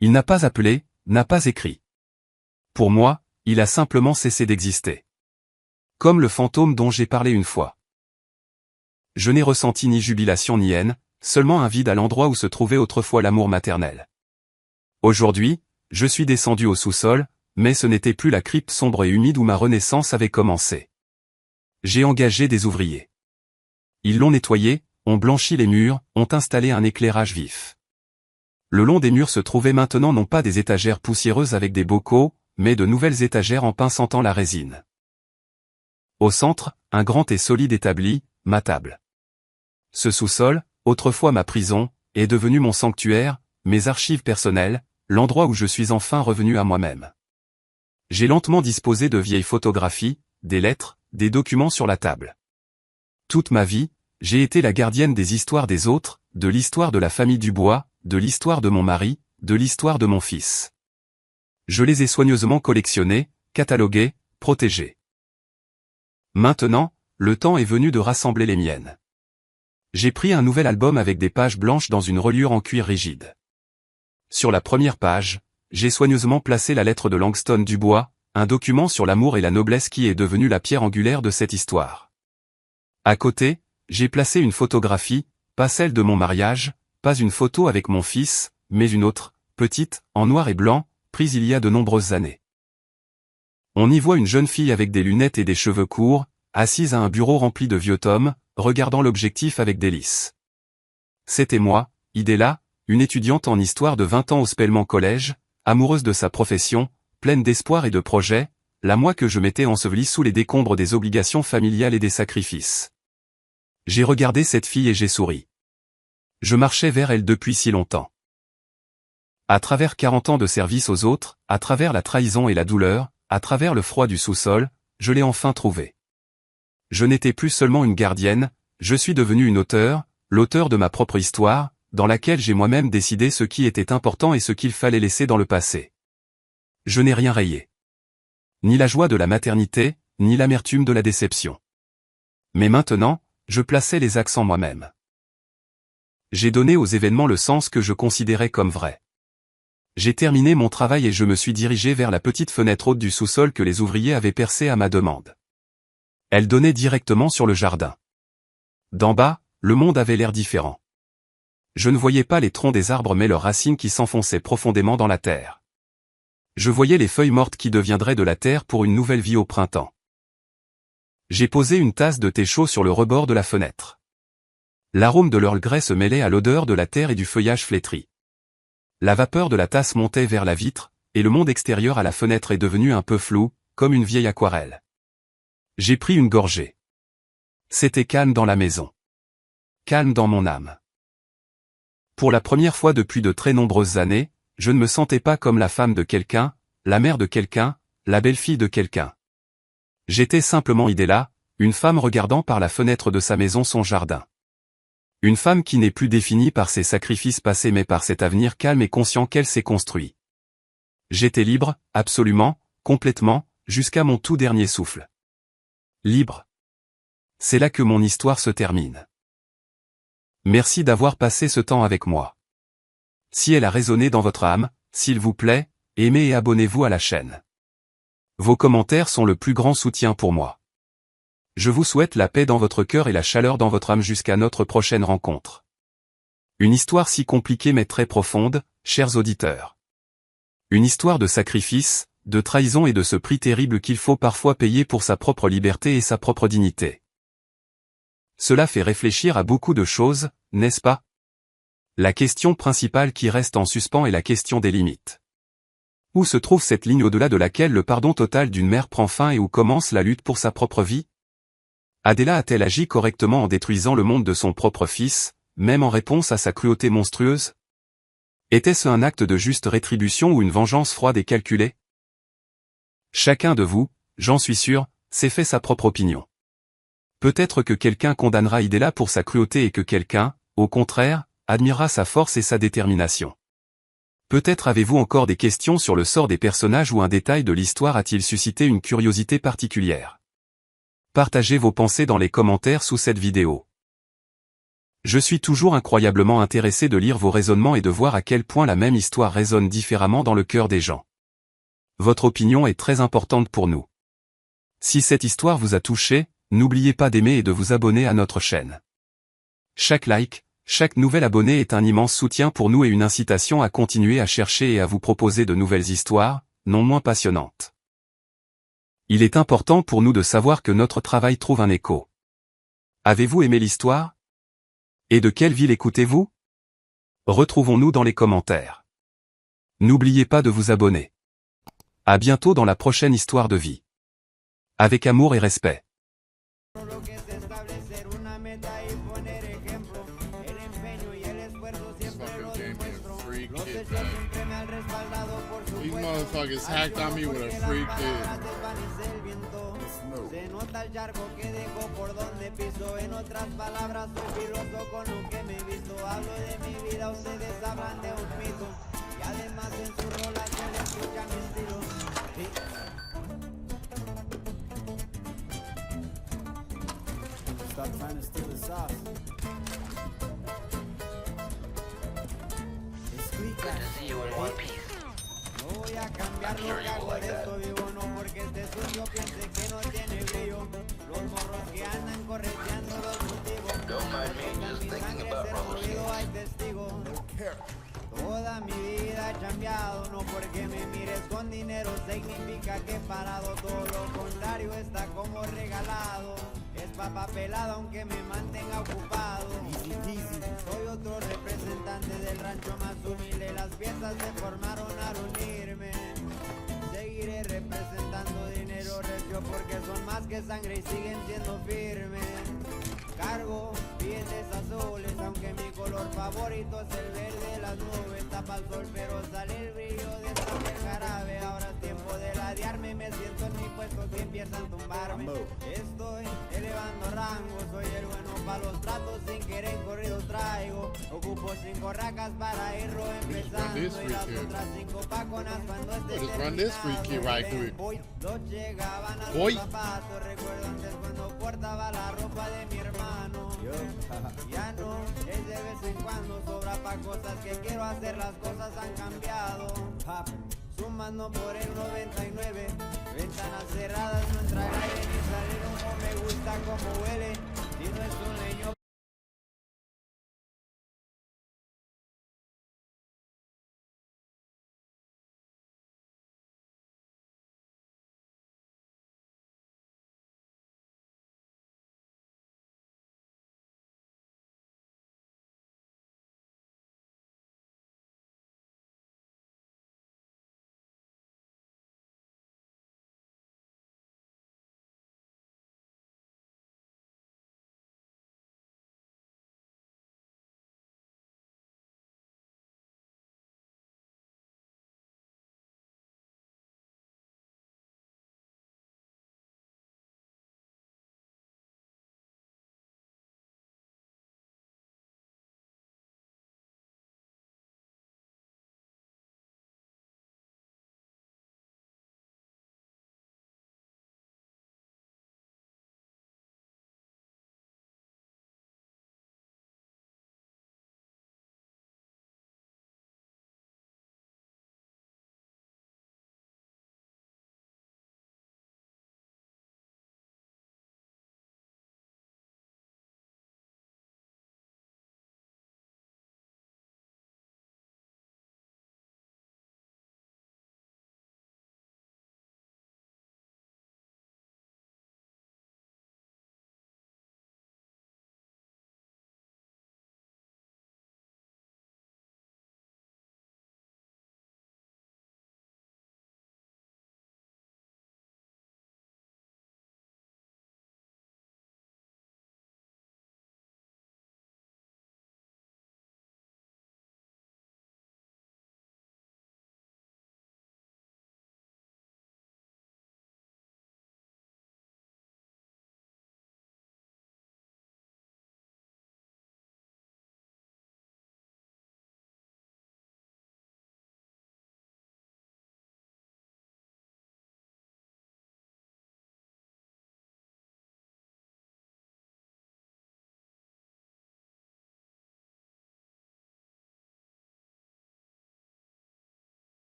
Il n'a pas appelé, n'a pas écrit. Pour moi, il a simplement cessé d'exister. Comme le fantôme dont j'ai parlé une fois. Je n'ai ressenti ni jubilation ni haine, seulement un vide à l'endroit où se trouvait autrefois l'amour maternel. Aujourd'hui, je suis descendu au sous-sol, mais ce n'était plus la crypte sombre et humide où ma renaissance avait commencé. J'ai engagé des ouvriers. Ils l'ont nettoyé, ont blanchi les murs, ont installé un éclairage vif. Le long des murs se trouvaient maintenant non pas des étagères poussiéreuses avec des bocaux, mais de nouvelles étagères en pain sentant la résine. Au centre, un grand et solide établi, ma table. Ce sous-sol, autrefois ma prison, est devenu mon sanctuaire, mes archives personnelles, l'endroit où je suis enfin revenu à moi-même. J'ai lentement disposé de vieilles photographies, des lettres, des documents sur la table. Toute ma vie, j'ai été la gardienne des histoires des autres, de l'histoire de la famille Dubois, de l'histoire de mon mari, de l'histoire de mon fils. Je les ai soigneusement collectionnés, catalogués, protégés. Maintenant, le temps est venu de rassembler les miennes. J'ai pris un nouvel album avec des pages blanches dans une reliure en cuir rigide. Sur la première page, j'ai soigneusement placé la lettre de Langston Dubois, un document sur l'amour et la noblesse qui est devenu la pierre angulaire de cette histoire. À côté, j'ai placé une photographie, pas celle de mon mariage, pas une photo avec mon fils, mais une autre, petite, en noir et blanc, prise il y a de nombreuses années. On y voit une jeune fille avec des lunettes et des cheveux courts, assise à un bureau rempli de vieux tomes, regardant l'objectif avec délice. C'était moi, Idella, une étudiante en histoire de 20 ans au Spelman College, amoureuse de sa profession, pleine d'espoir et de projets, la moi que je m'étais ensevelie sous les décombres des obligations familiales et des sacrifices. J'ai regardé cette fille et j'ai souri. Je marchais vers elle depuis si longtemps. À travers 40 ans de service aux autres, à travers la trahison et la douleur, à travers le froid du sous-sol, je l'ai enfin trouvée. Je n'étais plus seulement une gardienne, je suis devenu une auteure, l'auteur de ma propre histoire, dans laquelle j'ai moi-même décidé ce qui était important et ce qu'il fallait laisser dans le passé. Je n'ai rien rayé. Ni la joie de la maternité, ni l'amertume de la déception. Mais maintenant, je plaçais les accents moi-même. J'ai donné aux événements le sens que je considérais comme vrai. J'ai terminé mon travail et je me suis dirigé vers la petite fenêtre haute du sous-sol que les ouvriers avaient percée à ma demande. Elle donnait directement sur le jardin. D'en bas, le monde avait l'air différent. Je ne voyais pas les troncs des arbres mais leurs racines qui s'enfonçaient profondément dans la terre. Je voyais les feuilles mortes qui deviendraient de la terre pour une nouvelle vie au printemps. J'ai posé une tasse de thé chaud sur le rebord de la fenêtre. L'arôme de l'Earl Grey se mêlait à l'odeur de la terre et du feuillage flétri. La vapeur de la tasse montait vers la vitre, et le monde extérieur à la fenêtre est devenu un peu flou, comme une vieille aquarelle. J'ai pris une gorgée. C'était calme dans la maison. Calme dans mon âme. Pour la première fois depuis de très nombreuses années, je ne me sentais pas comme la femme de quelqu'un, la mère de quelqu'un, la belle-fille de quelqu'un. J'étais simplement Idella, une femme regardant par la fenêtre de sa maison son jardin. Une femme qui n'est plus définie par ses sacrifices passés mais par cet avenir calme et conscient qu'elle s'est construit. J'étais libre, absolument, complètement, jusqu'à mon tout dernier souffle. Libre. C'est là que mon histoire se termine. Merci d'avoir passé ce temps avec moi. Si elle a résonné dans votre âme, s'il vous plaît, aimez et abonnez-vous à la chaîne. Vos commentaires sont le plus grand soutien pour moi. Je vous souhaite la paix dans votre cœur et la chaleur dans votre âme jusqu'à notre prochaine rencontre. Une histoire si compliquée mais très profonde, chers auditeurs. Une histoire de sacrifice, de trahison et de ce prix terrible qu'il faut parfois payer pour sa propre liberté et sa propre dignité. Cela fait réfléchir à beaucoup de choses, n'est-ce pas? La question principale qui reste en suspens est la question des limites. Où se trouve cette ligne au-delà de laquelle le pardon total d'une mère prend fin et où commence la lutte pour sa propre vie? Adela a-t-elle agi correctement en détruisant le monde de son propre fils, même en réponse à sa cruauté monstrueuse? Était-ce un acte de juste rétribution ou une vengeance froide et calculée? Chacun de vous, j'en suis sûr, s'est fait sa propre opinion. Peut-être que quelqu'un condamnera Adela pour sa cruauté et que quelqu'un, au contraire, admirera sa force et sa détermination. Peut-être avez-vous encore des questions sur le sort des personnages ou un détail de l'histoire a-t-il suscité une curiosité particulière? Partagez vos pensées dans les commentaires sous cette vidéo. Je suis toujours incroyablement intéressé de lire vos raisonnements et de voir à quel point la même histoire résonne différemment dans le cœur des gens. Votre opinion est très importante pour nous. Si cette histoire vous a touché, n'oubliez pas d'aimer et de vous abonner à notre chaîne. Chaque like, chaque nouvel abonné est un immense soutien pour nous et une incitation à continuer à chercher et à vous proposer de nouvelles histoires, non moins passionnantes. Il est important pour nous de savoir que notre travail trouve un écho. Avez-vous aimé l'histoire? Et de quelle ville écoutez-vous? Retrouvons-nous dans les commentaires. N'oubliez pas de vous abonner. À bientôt dans la prochaine histoire de vie. Avec amour et respect. These motherfuckers hacked on me with a free kid. Se nota el charco que dejo por donde piso. En otras palabras, soy filoso con lo que me he visto. Hablo de mi vida, ustedes hablan de un mito. Y además en su relación escuchan mi estilo. Stop trying to steal the sauce. Explica. No voy a cambiar lo que hago, de esto vivo, no porque este sucio piense que no tiene brillo. Los morros que andan correteando los motivos. En mi sangre ser movido hay testigos. Toda mi vida he cambiado, no porque me mires con dinero significa que he parado. Todo lo contrario está como regalado. Es papá pelado aunque me mantenga ocupado. Soy otro representante del rancho más humilde. Las piezas se formaron al unirme. Seguiré representando dinero recio porque son más que sangre y siguen siendo firmes. Cargo billetes azules, aunque mi color favorito es el verde. Las nubes tapa el sol, pero sale el brillo de esta vieja jarabe. Ahora es tiempo de ladearme, me siento en mi puesto que empiezan a tumbarme. Estoy elevando rango, soy el bueno para los tratos, sin querer corrido traigo. Ocupo 5 racas para irlo empezando y las otras 5 paconas cuando esté terminado. Dos llegaban a los zapatos, recuerdo antes cuando portaba la ropa de mi hermano. Ya no, es de vez en cuando sobra pa' cosas que quiero hacer, las cosas han cambiado. Sumando por el 99, ventanas cerradas, no entra aire ni salir humo, me gusta como huele, si no es un leño.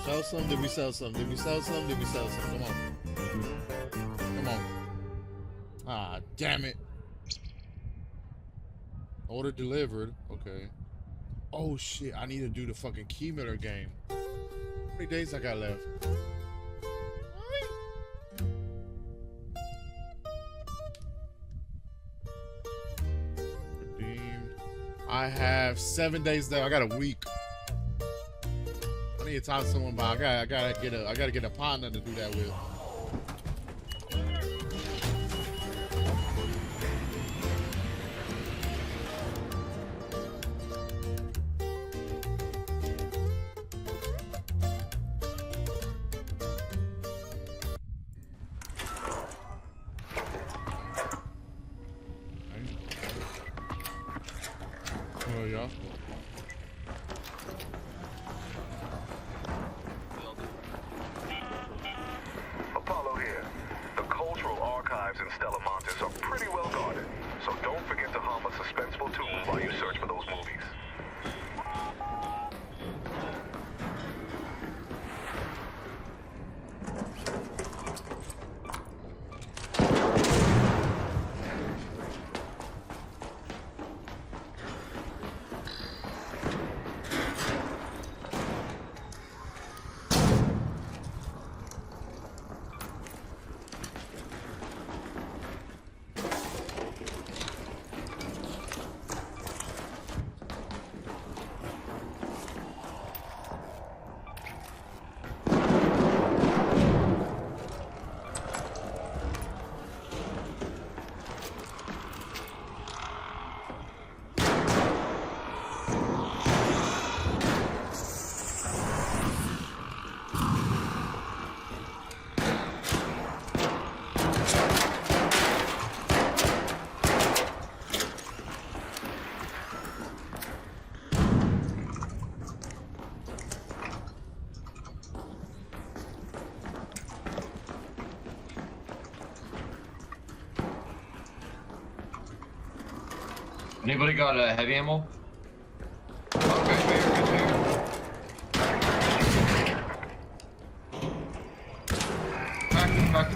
Sell some, did we sell some? Did we sell some? Did we sell some? Come on. Come on. Ah, damn it. Order delivered. Okay. Oh shit, I need to do the fucking Key Miller game. How many days I got left? Redeemed. I have 7 days left. I got a week. I need to talk to someone about. I gotta get a partner to do that with. Oh yeah. Apollo here. The cultural archives in Stella Montes are pretty well guarded, so don't forget to hum a suspenseful tune while you search for those movies. Anybody got heavy ammo? Oh, right here. Back.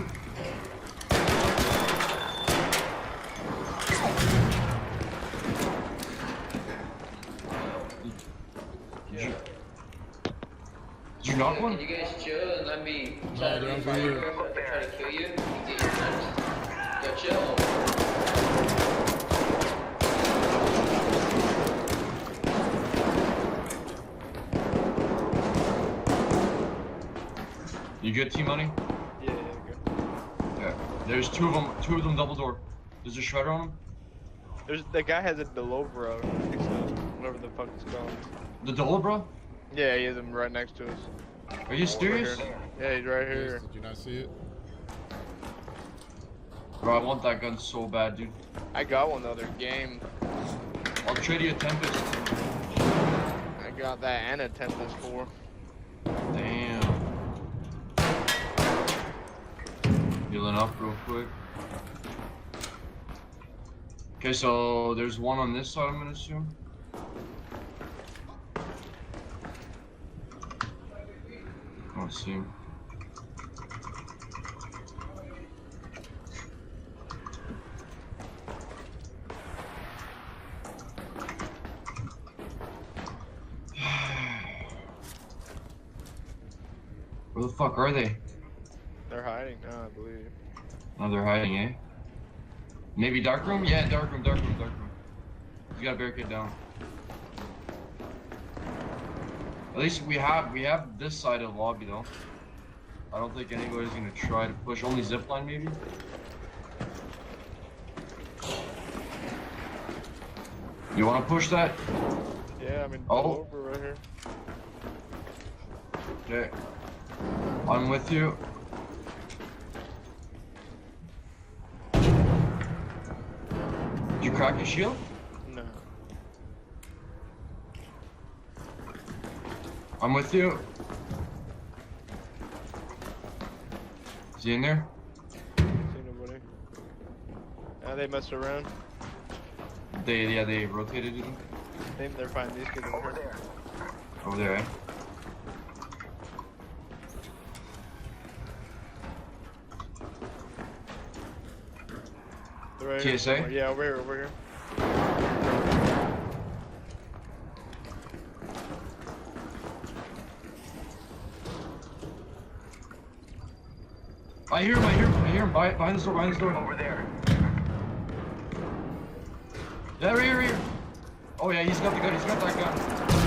Did you knock one? Can you guys chill and let me No, try to they're reach over my here. girlfriend and try to kill you? And get your guns? Yo, chill. You good, T-Money? Yeah, good. Yeah. There's two of them double door. There's a shredder on them. There's the guy has a Delobra, whatever the fuck it's called. The double, bro? Yeah, he has him right next to us. Are you serious? Right here. Yeah, he's right here. Did you not see it? Bro, I want that gun so bad, dude. I got one the other game. I'll trade you a Tempest. I got that and a Tempest 4. Damn. Healing up real quick. Okay, so there's one on this side, I'm gonna assume. Let's see. Where the fuck are they? They're hiding now, I believe. Oh, they're hiding, eh? Maybe dark room? Yeah, dark room. You gotta barricade down. At least we have this side of the lobby though. I don't think anybody's gonna try to push. Only zipline maybe? You wanna push that? Yeah, I mean, Oh. Delobra right here. Okay. I'm with you. Did you crack your shield? No. I'm with you. Is he in there? See nobody. They messed around. They rotated it I think they're finding these kids over here. over there, eh? Right here. TSA? Yeah, over here, over here. I hear him, behind this door, Over there. Yeah, right here. Oh yeah, he's got the gun, he's got that gun.